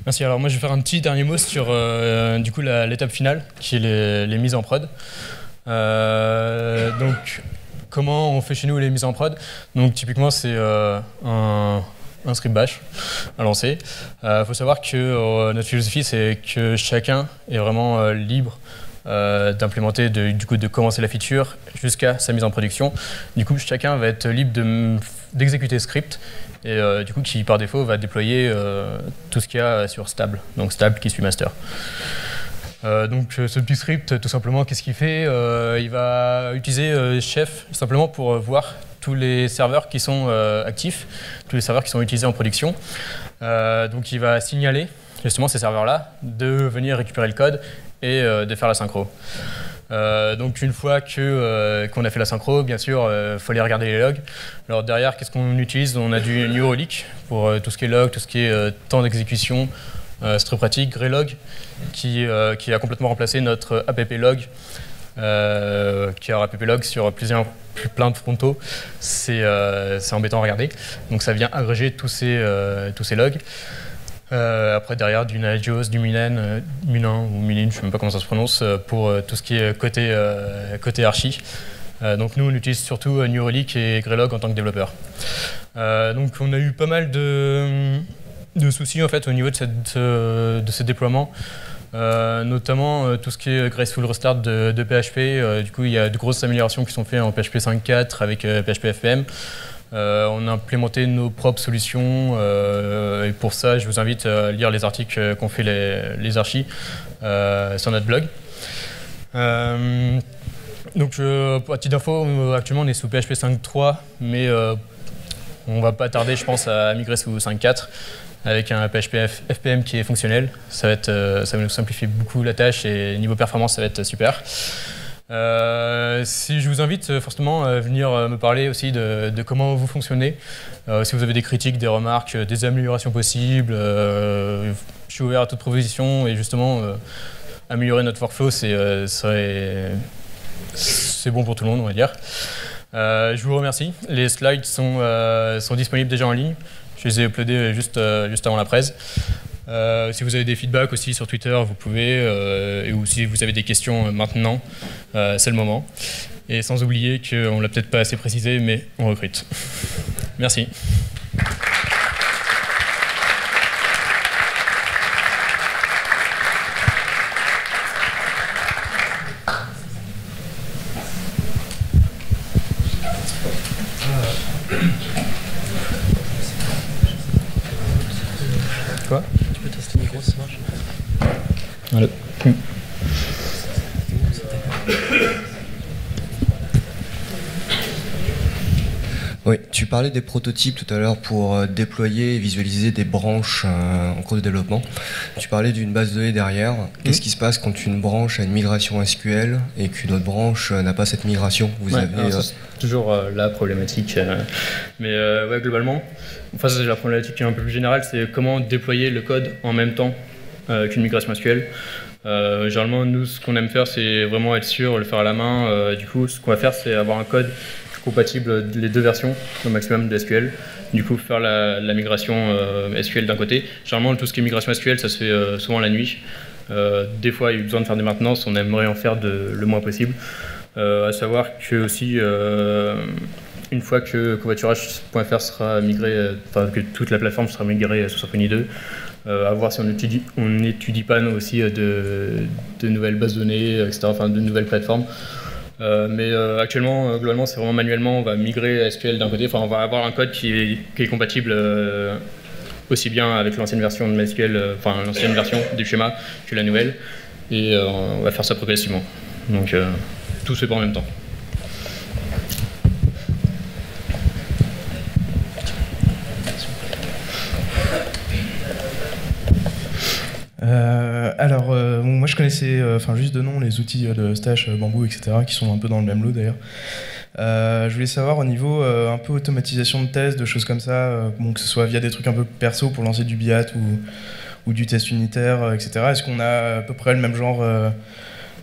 Merci. Alors moi je vais faire un petit dernier mot sur du coup l'étape finale qui est les mises en prod. Donc comment on fait chez nous les mises en prod? Donc typiquement c'est un script bash à lancer. Faut savoir que notre philosophie c'est que chacun est vraiment libre d'implémenter, de commencer la feature jusqu'à sa mise en production. Du coup chacun va être libre d'exécuter ce script et du coup qui par défaut va déployer tout ce qu'il y a sur stable, donc stable qui suit master. Donc ce petit script, tout simplement, qu'est-ce qu'il fait? Il va utiliser Chef simplement pour voir tous les serveurs qui sont actifs, tous les serveurs qui sont utilisés en production. Donc il va signaler justement ces serveurs-là de venir récupérer le code et de faire la synchro. Donc une fois qu'on a fait la synchro, bien sûr, il faut aller regarder les logs. Alors derrière, qu'est-ce qu'on utilise? On a du New Relic pour tout ce qui est log, tout ce qui est temps d'exécution. C'est très pratique. Greylog qui a complètement remplacé notre applog, qui a applog sur plein de frontaux. C'est embêtant à regarder. Donc ça vient agréger tous ces logs. Après derrière du Nagios, du Munin ou Munin, je ne sais même pas comment ça se prononce, pour tout ce qui est côté archi. Donc nous on utilise surtout New Relic et Greylog en tant que développeur. Donc on a eu pas mal de soucis en fait au niveau de ces déploiements, notamment tout ce qui est Graceful Restart de PHP. Du coup il y a de grosses améliorations qui sont faites en PHP 5.4 avec PHP FPM. On a implémenté nos propres solutions et pour ça je vous invite à lire les articles qu'ont fait les archis sur notre blog. Donc à titre d'info, actuellement on est sous PHP 5.3 mais on va pas tarder je pense à migrer sous 5.4 avec un PHP FPM qui est fonctionnel. Ça va nous simplifier beaucoup la tâche et niveau performance ça va être super. Si je vous invite forcément à venir me parler aussi de comment vous fonctionnez, si vous avez des critiques, des remarques, des améliorations possibles, je suis ouvert à toute proposition et justement améliorer notre workflow c'est bon pour tout le monde on va dire. Je vous remercie, les slides sont disponibles déjà en ligne, je les ai uploadés juste avant la presse. Si vous avez des feedbacks aussi sur Twitter, vous pouvez, ou si vous avez des questions maintenant, c'est le moment. Et sans oublier qu'on ne l'a peut-être pas assez précisé, mais on recrute. Merci. Quoi ? Le micro, ça marche. Voilà. Oui, tu parlais des prototypes tout à l'heure pour déployer et visualiser des branches en cours de développement. Tu parlais d'une base de données derrière. Qu'est-ce qui se passe quand une branche a une migration SQL et qu'une autre branche n'a pas cette migration? C'est toujours la problématique. Mais ouais, globalement, enfin, c'est la problématique un peu plus générale, c'est comment déployer le code en même temps qu'une migration SQL. Généralement, nous, ce qu'on aime faire, c'est vraiment être sûr, le faire à la main. Du coup, ce qu'on va faire, c'est avoir un code compatible les deux versions au maximum de SQL. Du coup, faire la migration SQL d'un côté. Généralement, tout ce qui est migration SQL, ça se fait souvent la nuit. Des fois, il y a besoin de faire des maintenances, on aimerait en faire le moins possible. À savoir que aussi, une fois que covoiturage.fr sera migré, enfin que toute la plateforme sera migrée sous Symfony 2, à voir si on n'étudie pas nous aussi de nouvelles bases de données, etc., enfin de nouvelles plateformes. Mais actuellement, globalement, c'est vraiment manuellement, on va migrer SQL d'un côté, enfin on va avoir un code qui est compatible aussi bien avec l'ancienne version de MySQL, enfin l'ancienne version du schéma que la nouvelle, et on va faire ça progressivement. Donc tout se fait pas en même temps. Moi je connaissais juste de nom les outils de Stash, Bamboo, etc. qui sont un peu dans le même lot d'ailleurs. Je voulais savoir au niveau un peu automatisation de tests, de choses comme ça, que ce soit via des trucs un peu perso pour lancer du BIAT ou du test unitaire, etc. Est-ce qu'on a à peu près le même genre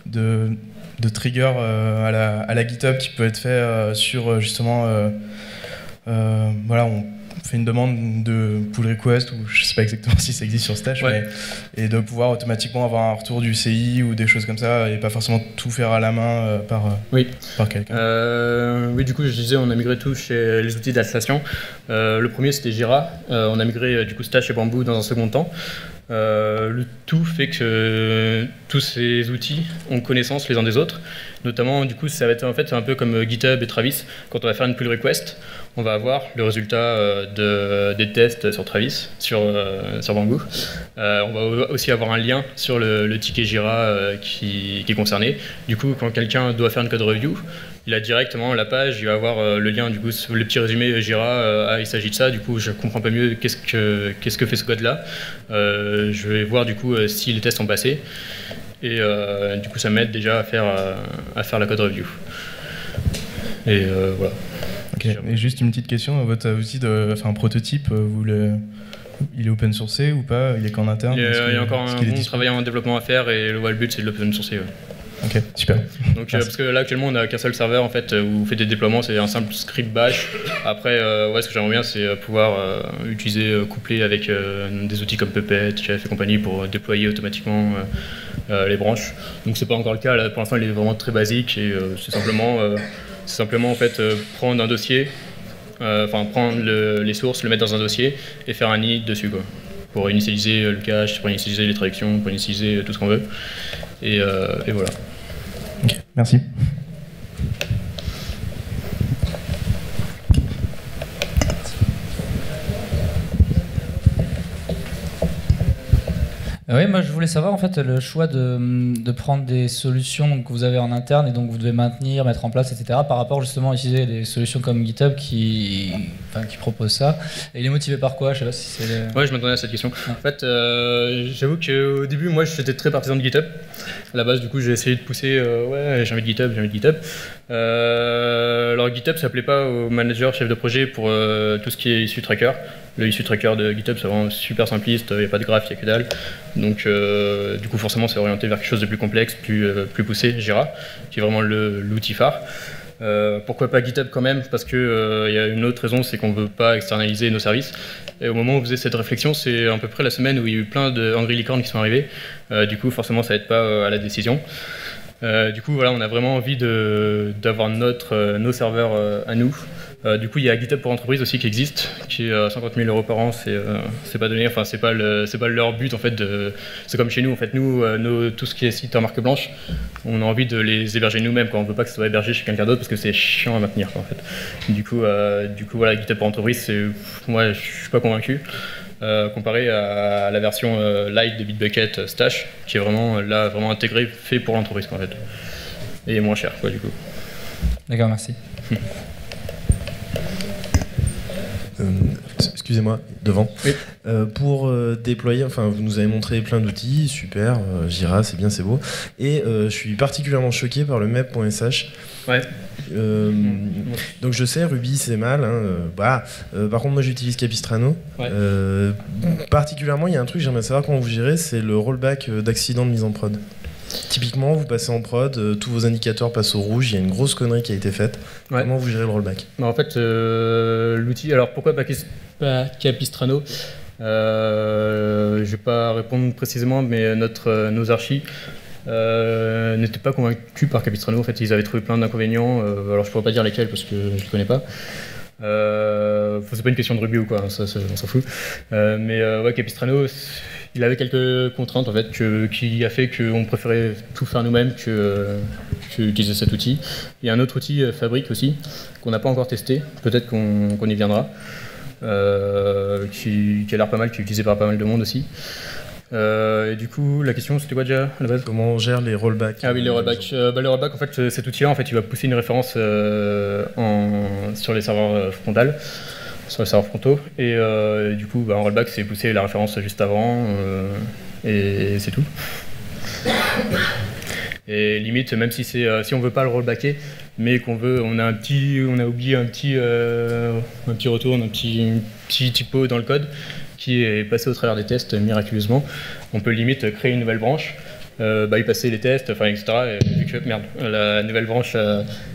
de trigger à la GitHub qui peut être fait sur justement on fait une demande de pull request, ou je sais pas exactement si ça existe sur Stash, ouais. Et de pouvoir automatiquement avoir un retour du CI ou des choses comme ça, et pas forcément tout faire à la main par quelqu'un. Oui, du coup, je disais, on a migré tout chez les outils d'Atlassian. Le premier, c'était Jira. On a migré du coup Stash et Bamboo dans un second temps. Le tout fait que tous ces outils ont connaissance les uns des autres. Notamment, du coup, ça va être en fait un peu comme GitHub et Travis. Quand on va faire une pull request, on va avoir le résultat des tests sur Travis, sur Bamboo. On va aussi avoir un lien sur le ticket Jira qui est concerné. Du coup, quand quelqu'un doit faire une code review, il a directement la page, il va avoir le lien, du coup, le petit résumé Jira, il s'agit de ça, du coup, je comprends pas mieux qu'est-ce que fait ce code-là. Je vais voir, du coup, si les tests sont passés. Et du coup, ça m'aide déjà à faire la code review. Et voilà. Okay. Et juste une petite question, votre outil un prototype, il est open sourcé ou pas? Il est qu'en interne? Il y a encore un bon travail en développement à faire, et le but c'est de l'open sourcer. Ouais. Ok, super. Donc parce que là actuellement on n'a qu'un seul serveur en fait où on fait des déploiements, c'est un simple script bash. Après ce que j'aimerais bien c'est pouvoir utiliser coupler avec des outils comme Puppet, Chef et compagnie pour déployer automatiquement les branches. Donc c'est pas encore le cas là, pour l'instant il est vraiment très basique, et c'est simplement en fait prendre un dossier, prendre les sources, le mettre dans un dossier et faire un init dessus quoi, pour initialiser le cache, pour initialiser les traductions, pour initialiser tout ce qu'on veut. Et voilà. Ok, merci. Oui, moi je voulais savoir en fait le choix de prendre des solutions que vous avez en interne et donc vous devez maintenir, mettre en place, etc. par rapport justement à utiliser des solutions comme GitHub qui proposent ça. Et il est motivé par quoi? Je sais pas si c'est... Ouais, je m'attendais à cette question. En fait, j'avoue qu'au début, moi j'étais très partisan de GitHub. À la base, du coup, j'ai essayé de pousser, j'ai envie de GitHub. Alors GitHub, ça plaît pas aux managers, chefs de projet pour tout ce qui est issue tracker. Le issue tracker de GitHub, c'est vraiment super simpliste, il n'y a pas de graphe, il n'y a que dalle. Donc du coup forcément c'est orienté vers quelque chose de plus complexe, plus poussé, Jira, qui est vraiment l'outil phare. Pourquoi pas GitHub quand même? Parce que y a une autre raison, c'est qu'on ne veut pas externaliser nos services. Et au moment où on faisait cette réflexion, c'est à peu près la semaine où il y a eu plein de Angry Licorne qui sont arrivés. Du coup forcément ça n'aide pas à la décision. Du coup voilà, on a vraiment envie d'avoir nos serveurs à nous. Du coup, il y a GitHub pour entreprise aussi qui existe, qui est à 50 000 € par an. C'est pas donné, enfin c'est pas leur but en fait. C'est comme chez nous en fait. Nous, tout ce qui est site en marque blanche, on a envie de les héberger nous-mêmes. On veut pas que ça soit hébergé chez quelqu'un d'autre parce que c'est chiant à maintenir quoi, en fait. Du coup voilà, GitHub pour entreprise, moi je suis pas convaincu. Comparé à la version light de Bitbucket Stash, qui est vraiment intégré, fait pour l'entreprise en fait, et moins cher quoi du coup. D'accord, merci. Excusez-moi, devant. Oui. Pour déployer, vous nous avez montré plein d'outils, super, Jira, c'est bien, c'est beau. Et je suis particulièrement choqué par le map.sh. Ouais. Donc je sais, Ruby c'est mal. Par contre, moi j'utilise Capistrano. Ouais. Particulièrement, il y a un truc, j'aimerais savoir comment vous gérez, c'est le rollback d'accident de mise en prod. Typiquement, vous passez en prod, tous vos indicateurs passent au rouge, il y a une grosse connerie qui a été faite. Ouais. Comment vous gérez le rollback? En fait, l'outil, alors pourquoi pas Capistrano? Je vais pas répondre précisément, mais nos archis n'étaient pas convaincus par Capistrano. En fait, ils avaient trouvé plein d'inconvénients. Alors je pourrais pas dire lesquels parce que je les connais pas. C'est pas une question de rugby ou quoi, ça on s'en fout. Mais ouais, Capistrano, il avait quelques contraintes en fait qui a fait qu'on préférait tout faire nous-mêmes que utiliser cet outil. Il y a un autre outil Fabric aussi qu'on n'a pas encore testé, peut-être qu'on y viendra, qui a l'air pas mal, qui est utilisé par pas mal de monde aussi. Et du coup, la question c'était quoi déjà à la base? Comment on gère les rollbacks? Ah oui, les rollbacks. Le rollback, en fait, cet outil-là, en fait, il va pousser une référence sur les serveurs frontales, sur les serveurs frontaux. Et du coup, un rollback, c'est pousser la référence juste avant, et c'est tout. Et limite, même si si on veut pas le rollbacker, mais on a oublié un petit retour, un petit typo dans le code qui est passé au travers des tests miraculeusement. On peut limite créer une nouvelle branche, bypasser les tests, etc. Et vu que merde, la nouvelle branche,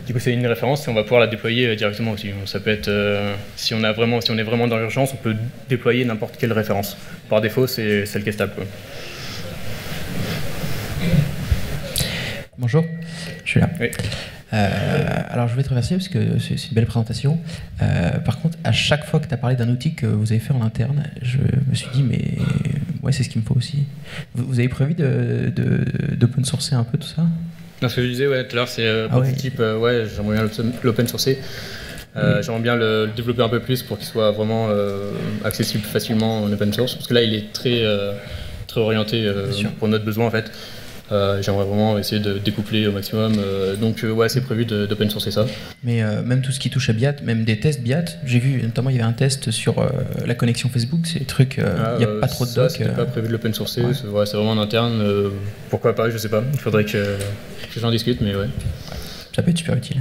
du coup c'est une référence et on va pouvoir la déployer directement aussi. Ça peut être, si on est vraiment dans l'urgence, on peut déployer n'importe quelle référence. Par défaut, c'est celle qui est stable, quoi. Bonjour, je suis là. Oui. Alors je voulais te remercier parce que c'est une belle présentation. Par contre, à chaque fois que tu as parlé d'un outil que vous avez fait en interne, je me suis dit, mais ouais, c'est ce qu'il me faut aussi. Vous avez prévu d'open sourcer un peu tout ça? Non, ce que je disais tout à l'heure, c'est prototype, ouais, j'aimerais bien l'open sourcer. J'aimerais bien le développer un peu plus pour qu'il soit vraiment accessible facilement en open source, parce que là il est très orienté pour notre besoin en fait. J'aimerais vraiment essayer de découpler au maximum, donc ouais, c'est prévu d'open sourcer ça. Mais même tout ce qui touche à BIAT, même des tests BIAT, j'ai vu notamment il y avait un test sur la connexion Facebook, c'est des trucs, il n'y a pas trop de doc. C'était pas prévu de l'open sourcer, ouais. C'est vraiment en interne, pourquoi pas, je sais pas, il faudrait que j'en discute, mais ouais. Ça peut être super utile.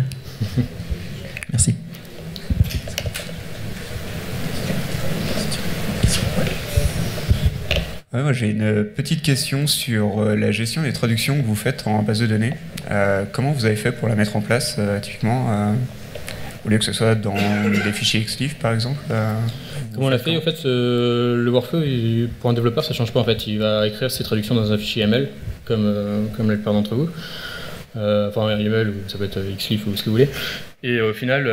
Merci. Ouais, moi j'ai une petite question sur la gestion des traductions que vous faites en base de données. Comment vous avez fait pour la mettre en place typiquement au lieu que ce soit dans des fichiers XLIF par exemple? Comment on l'a fait? En fait, le workflow pour un développeur ça change pas en fait. Il va écrire ses traductions dans un fichier YAML comme la plupart d'entre vous. Enfin un YAML ou ça peut être XLIF ou ce que vous voulez. Et au final,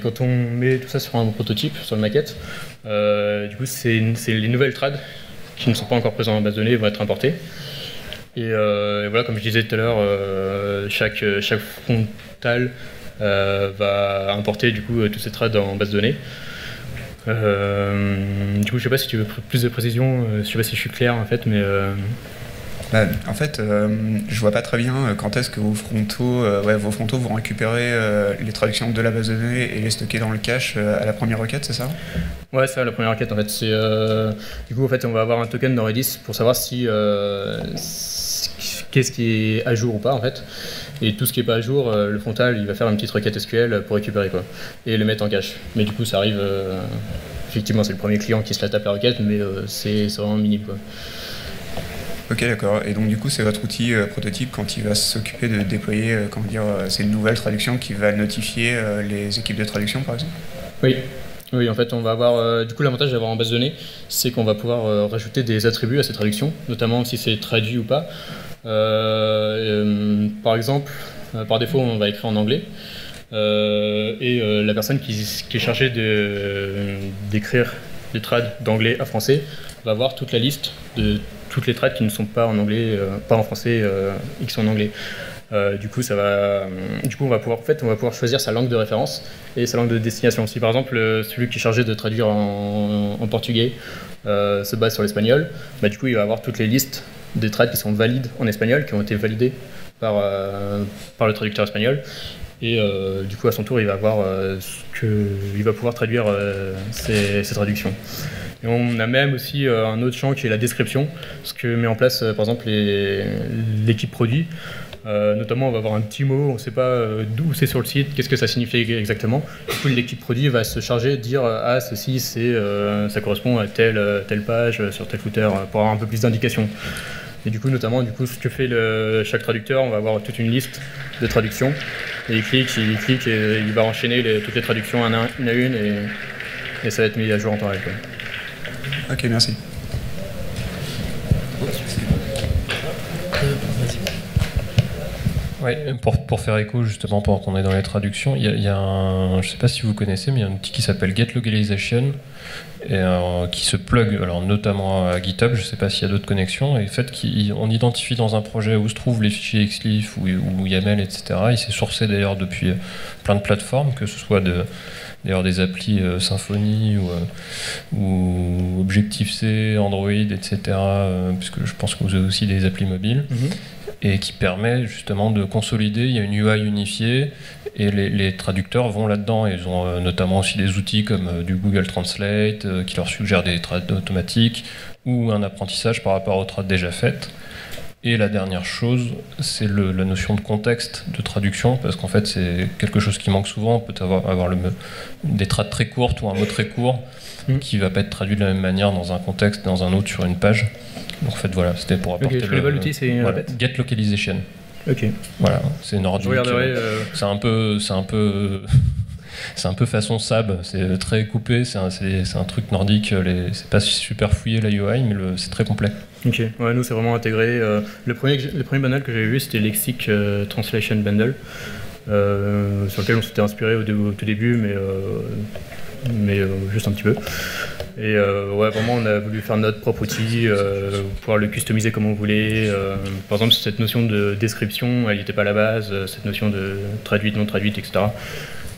quand on met tout ça sur un prototype, sur une maquette, du coup c'est les nouvelles trades qui ne sont pas encore présents dans la base de données vont être importés. Et voilà, comme je disais tout à l'heure, chaque frontal va importer du coup tous ces trades en base de données. Du coup, je sais pas si tu veux plus de précision, je sais pas si je suis clair en fait, mais en fait, je vois pas très bien quand est-ce que vos frontaux vont récupérer les traductions de la base de données et les stocker dans le cache à la première requête, c'est ça? Ouais, c'est la première requête en fait. Du coup, en fait, on va avoir un token dans Redis pour savoir si qu'est-ce qui est à jour ou pas en fait. Et tout ce qui n'est pas à jour, le frontal, il va faire une petite requête SQL pour récupérer quoi et le mettre en cache. Mais du coup, ça arrive. Effectivement, c'est le premier client qui se la tape la requête, mais c'est vraiment minime quoi. Ok, d'accord. Et donc du coup, c'est votre outil prototype quand il va s'occuper de déployer, c'est une nouvelle traduction qui va notifier les équipes de traduction, par exemple? Oui, en fait, on va avoir, du coup, l'avantage d'avoir en base de données, c'est qu'on va pouvoir rajouter des attributs à ces traductions, notamment si c'est traduit ou pas. Par exemple, par défaut, on va écrire en anglais. Et la personne qui est chargée d'écrire les trades d'anglais à français va voir toute la liste de toutes les trades qui ne sont pas en anglais, pas en français, et qui sont en anglais. Du coup, on va pouvoir choisir sa langue de référence et sa langue de destination. Si par exemple celui qui est chargé de traduire en portugais se base sur l'espagnol, du coup il va avoir toutes les listes des trades qui sont valides en espagnol, qui ont été validées par le traducteur espagnol. Et du coup à son tour il va avoir il va pouvoir traduire ses traductions. Et on a même aussi un autre champ qui est la description, ce que met en place par exemple l'équipe produit. Notamment on va avoir un petit mot, on ne sait pas d'où c'est sur le site, qu'est-ce que ça signifie exactement. Du coup l'équipe produit va se charger de dire ceci ça correspond à telle page sur tel footer pour avoir un peu plus d'indications. Et du coup notamment ce que fait chaque traducteur, on va avoir toute une liste de traductions et il clique et il va enchaîner toutes les traductions une à une et ça va être mis à jour en temps réel. Ok, merci. Oui, pour faire écho justement pendant qu'on est dans les traductions, il y a un, je ne sais pas si vous connaissez, mais il y a un outil qui s'appelle GetLocalization et qui se plug, alors notamment à GitHub, je ne sais pas s'il y a d'autres connexions, et en fait on identifie dans un projet où se trouvent les fichiers XLIF ou YAML, etc. Il s'est sourcé d'ailleurs depuis plein de plateformes, que ce soit d'ailleurs des applis Symfony ou Objective-C, Android, etc. Puisque je pense que vous avez aussi des applis mobiles. Et qui permet justement de consolider. Il y a une UI unifiée et les traducteurs vont là-dedans. Ils ont notamment aussi des outils comme du Google Translate qui leur suggère des trades automatiques ou un apprentissage par rapport aux trades déjà faites. Et la dernière chose, c'est la notion de contexte de traduction, parce qu'en fait c'est quelque chose qui manque souvent. On peut avoir des trades très courtes ou un mot très court qui ne va pas être traduit de la même manière dans un contexte, dans un autre, sur une page. Donc en fait voilà, c'était pour apporter l'outil, c'est GetLocalization. Ok. Voilà, c'est nordique. Je regarderai. C'est un peu façon SAB. C'est très coupé. C'est un truc nordique. C'est pas super fouillé la UI, mais c'est très complet. Ok. Ouais, nous c'est vraiment intégré. Le premier bundle que j'avais vu, c'était Lexic Translation Bundle, sur lequel on s'était inspiré au tout début, mais juste un petit peu. Et ouais, vraiment on a voulu faire notre propre outil, pouvoir le customiser comme on voulait. Par exemple, cette notion de description, elle n'était pas à la base, cette notion de traduite, non traduite, etc.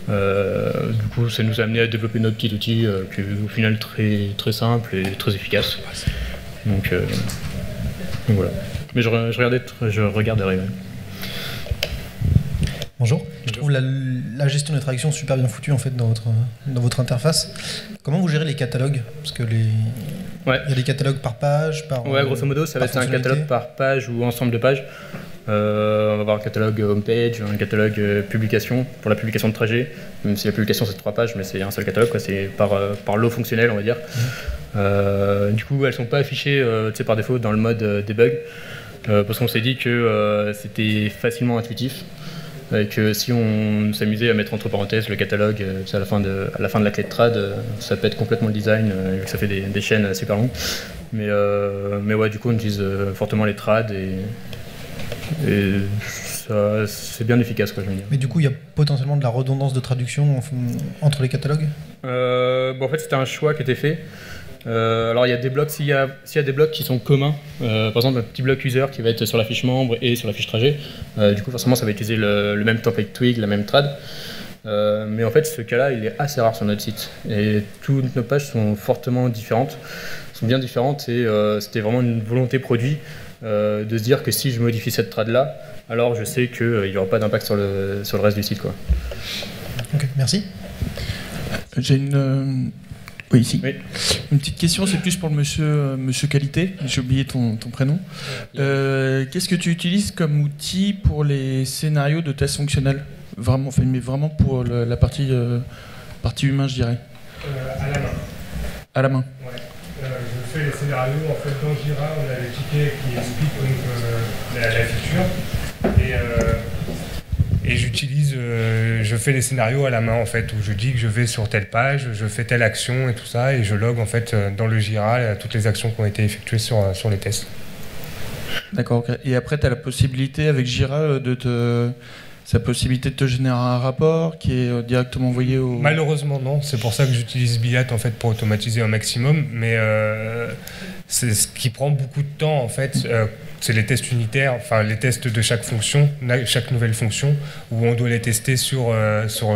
Du coup, ça nous a amené à développer notre petit outil qui est au final très, très simple et très efficace. Donc voilà. Mais je regarderai. Ouais. Bonjour, je trouve la gestion des traductions super bien foutue en fait dans votre interface. Comment vous gérez les catalogues? Parce que il y a des catalogues par page, Ouais, grosso modo, ça va être un catalogue par page ou ensemble de pages. On va avoir un catalogue homepage, un catalogue publication pour la publication de trajet, même si la publication c'est 3 pages, mais c'est un seul catalogue, quoi. C'est par lot fonctionnel, on va dire. Du coup, elles sont pas affichées par défaut dans le mode debug, parce qu'on s'est dit que c'était facilement intuitif. Et que si on s'amusait à mettre entre parenthèses le catalogue à la fin de la clé de trad, ça pète complètement le design, vu que ça fait des chaînes super longues. Mais ouais, du coup on utilise fortement les trad et ça, c'est bien efficace, quoi, je veux dire. Mais du coup il y a potentiellement de la redondance de traduction entre les catalogues? En fait c'était un choix qui était fait. Alors il y a des blocs, s'il y a des blocs qui sont communs, par exemple un petit bloc user qui va être sur la fiche membre et sur la fiche trajet, du coup forcément ça va utiliser le même template twig, la même trad, mais en fait ce cas-là il est assez rare sur notre site et toutes nos pages sont fortement différentes, sont bien différentes et c'était vraiment une volonté produit de se dire que si je modifie cette trad là, alors je sais qu'il n'y aura pas d'impact sur le reste du site, quoi. Ok, merci. J'ai Oui, ici. Oui. Une petite question, c'est plus pour le monsieur Qualité. J'ai oublié ton prénom. Qu'est-ce que tu utilises comme outil pour les scénarios de tests fonctionnels? Vraiment, enfin, mais vraiment pour la partie humaine, je dirais. À la main. À la main. Ouais. Je fais les scénarios en fait dans Jira. On a les tickets qui expliquent donc, la feature. Et j'utilise, je fais les scénarios à la main en fait, où je dis que je vais sur telle page, je fais telle action et tout ça, et je log en fait dans le Jira toutes les actions qui ont été effectuées sur les tests. D'accord, ok. Et après tu as la possibilité avec Jira de te générer un rapport qui est directement envoyé au... Malheureusement non, c'est pour ça que j'utilise Biat en fait pour automatiser un maximum, mais c'est ce qui prend beaucoup de temps en fait. C'est les tests unitaires, enfin les tests de chaque fonction, chaque nouvelle fonction, où on doit les tester sur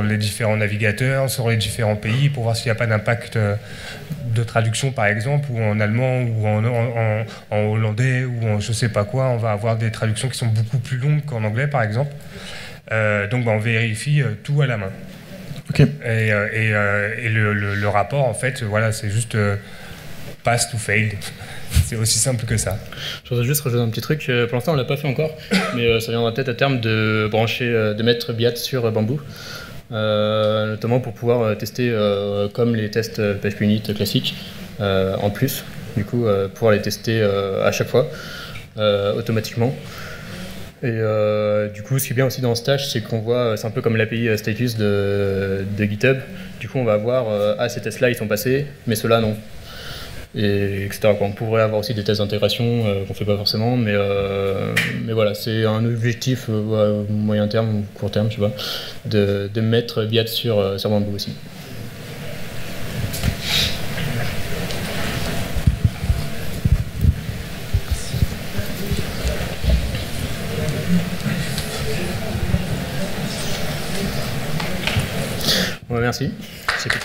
les différents navigateurs, sur les différents pays, pour voir s'il n'y a pas d'impact de traduction par exemple, ou en allemand, ou en hollandais, ou en je sais pas quoi. On va avoir des traductions qui sont beaucoup plus longues qu'en anglais par exemple. Donc on vérifie tout à la main. Okay. Et le rapport en fait, voilà, c'est juste pass to failed. C'est aussi simple que ça. Je voudrais juste rajouter un petit truc. Pour l'instant, on l'a pas fait encore, mais ça viendra peut-être à terme de brancher, de mettre Biat sur Bamboo, notamment pour pouvoir tester comme les tests PHP Unit classiques en plus. Du coup, pouvoir les tester à chaque fois automatiquement. Et du coup, ce qui est bien aussi dans Stash, c'est qu'on voit, c'est un peu comme l'API status de GitHub. Du coup, on va voir ces tests-là, ils sont passés, mais ceux-là non. et etc. On pourrait avoir aussi des tests d'intégration qu'on fait pas forcément, mais voilà, c'est un objectif moyen terme ou court terme, je sais pas, de mettre Biat sur Bamboo aussi. Merci. C'est tout.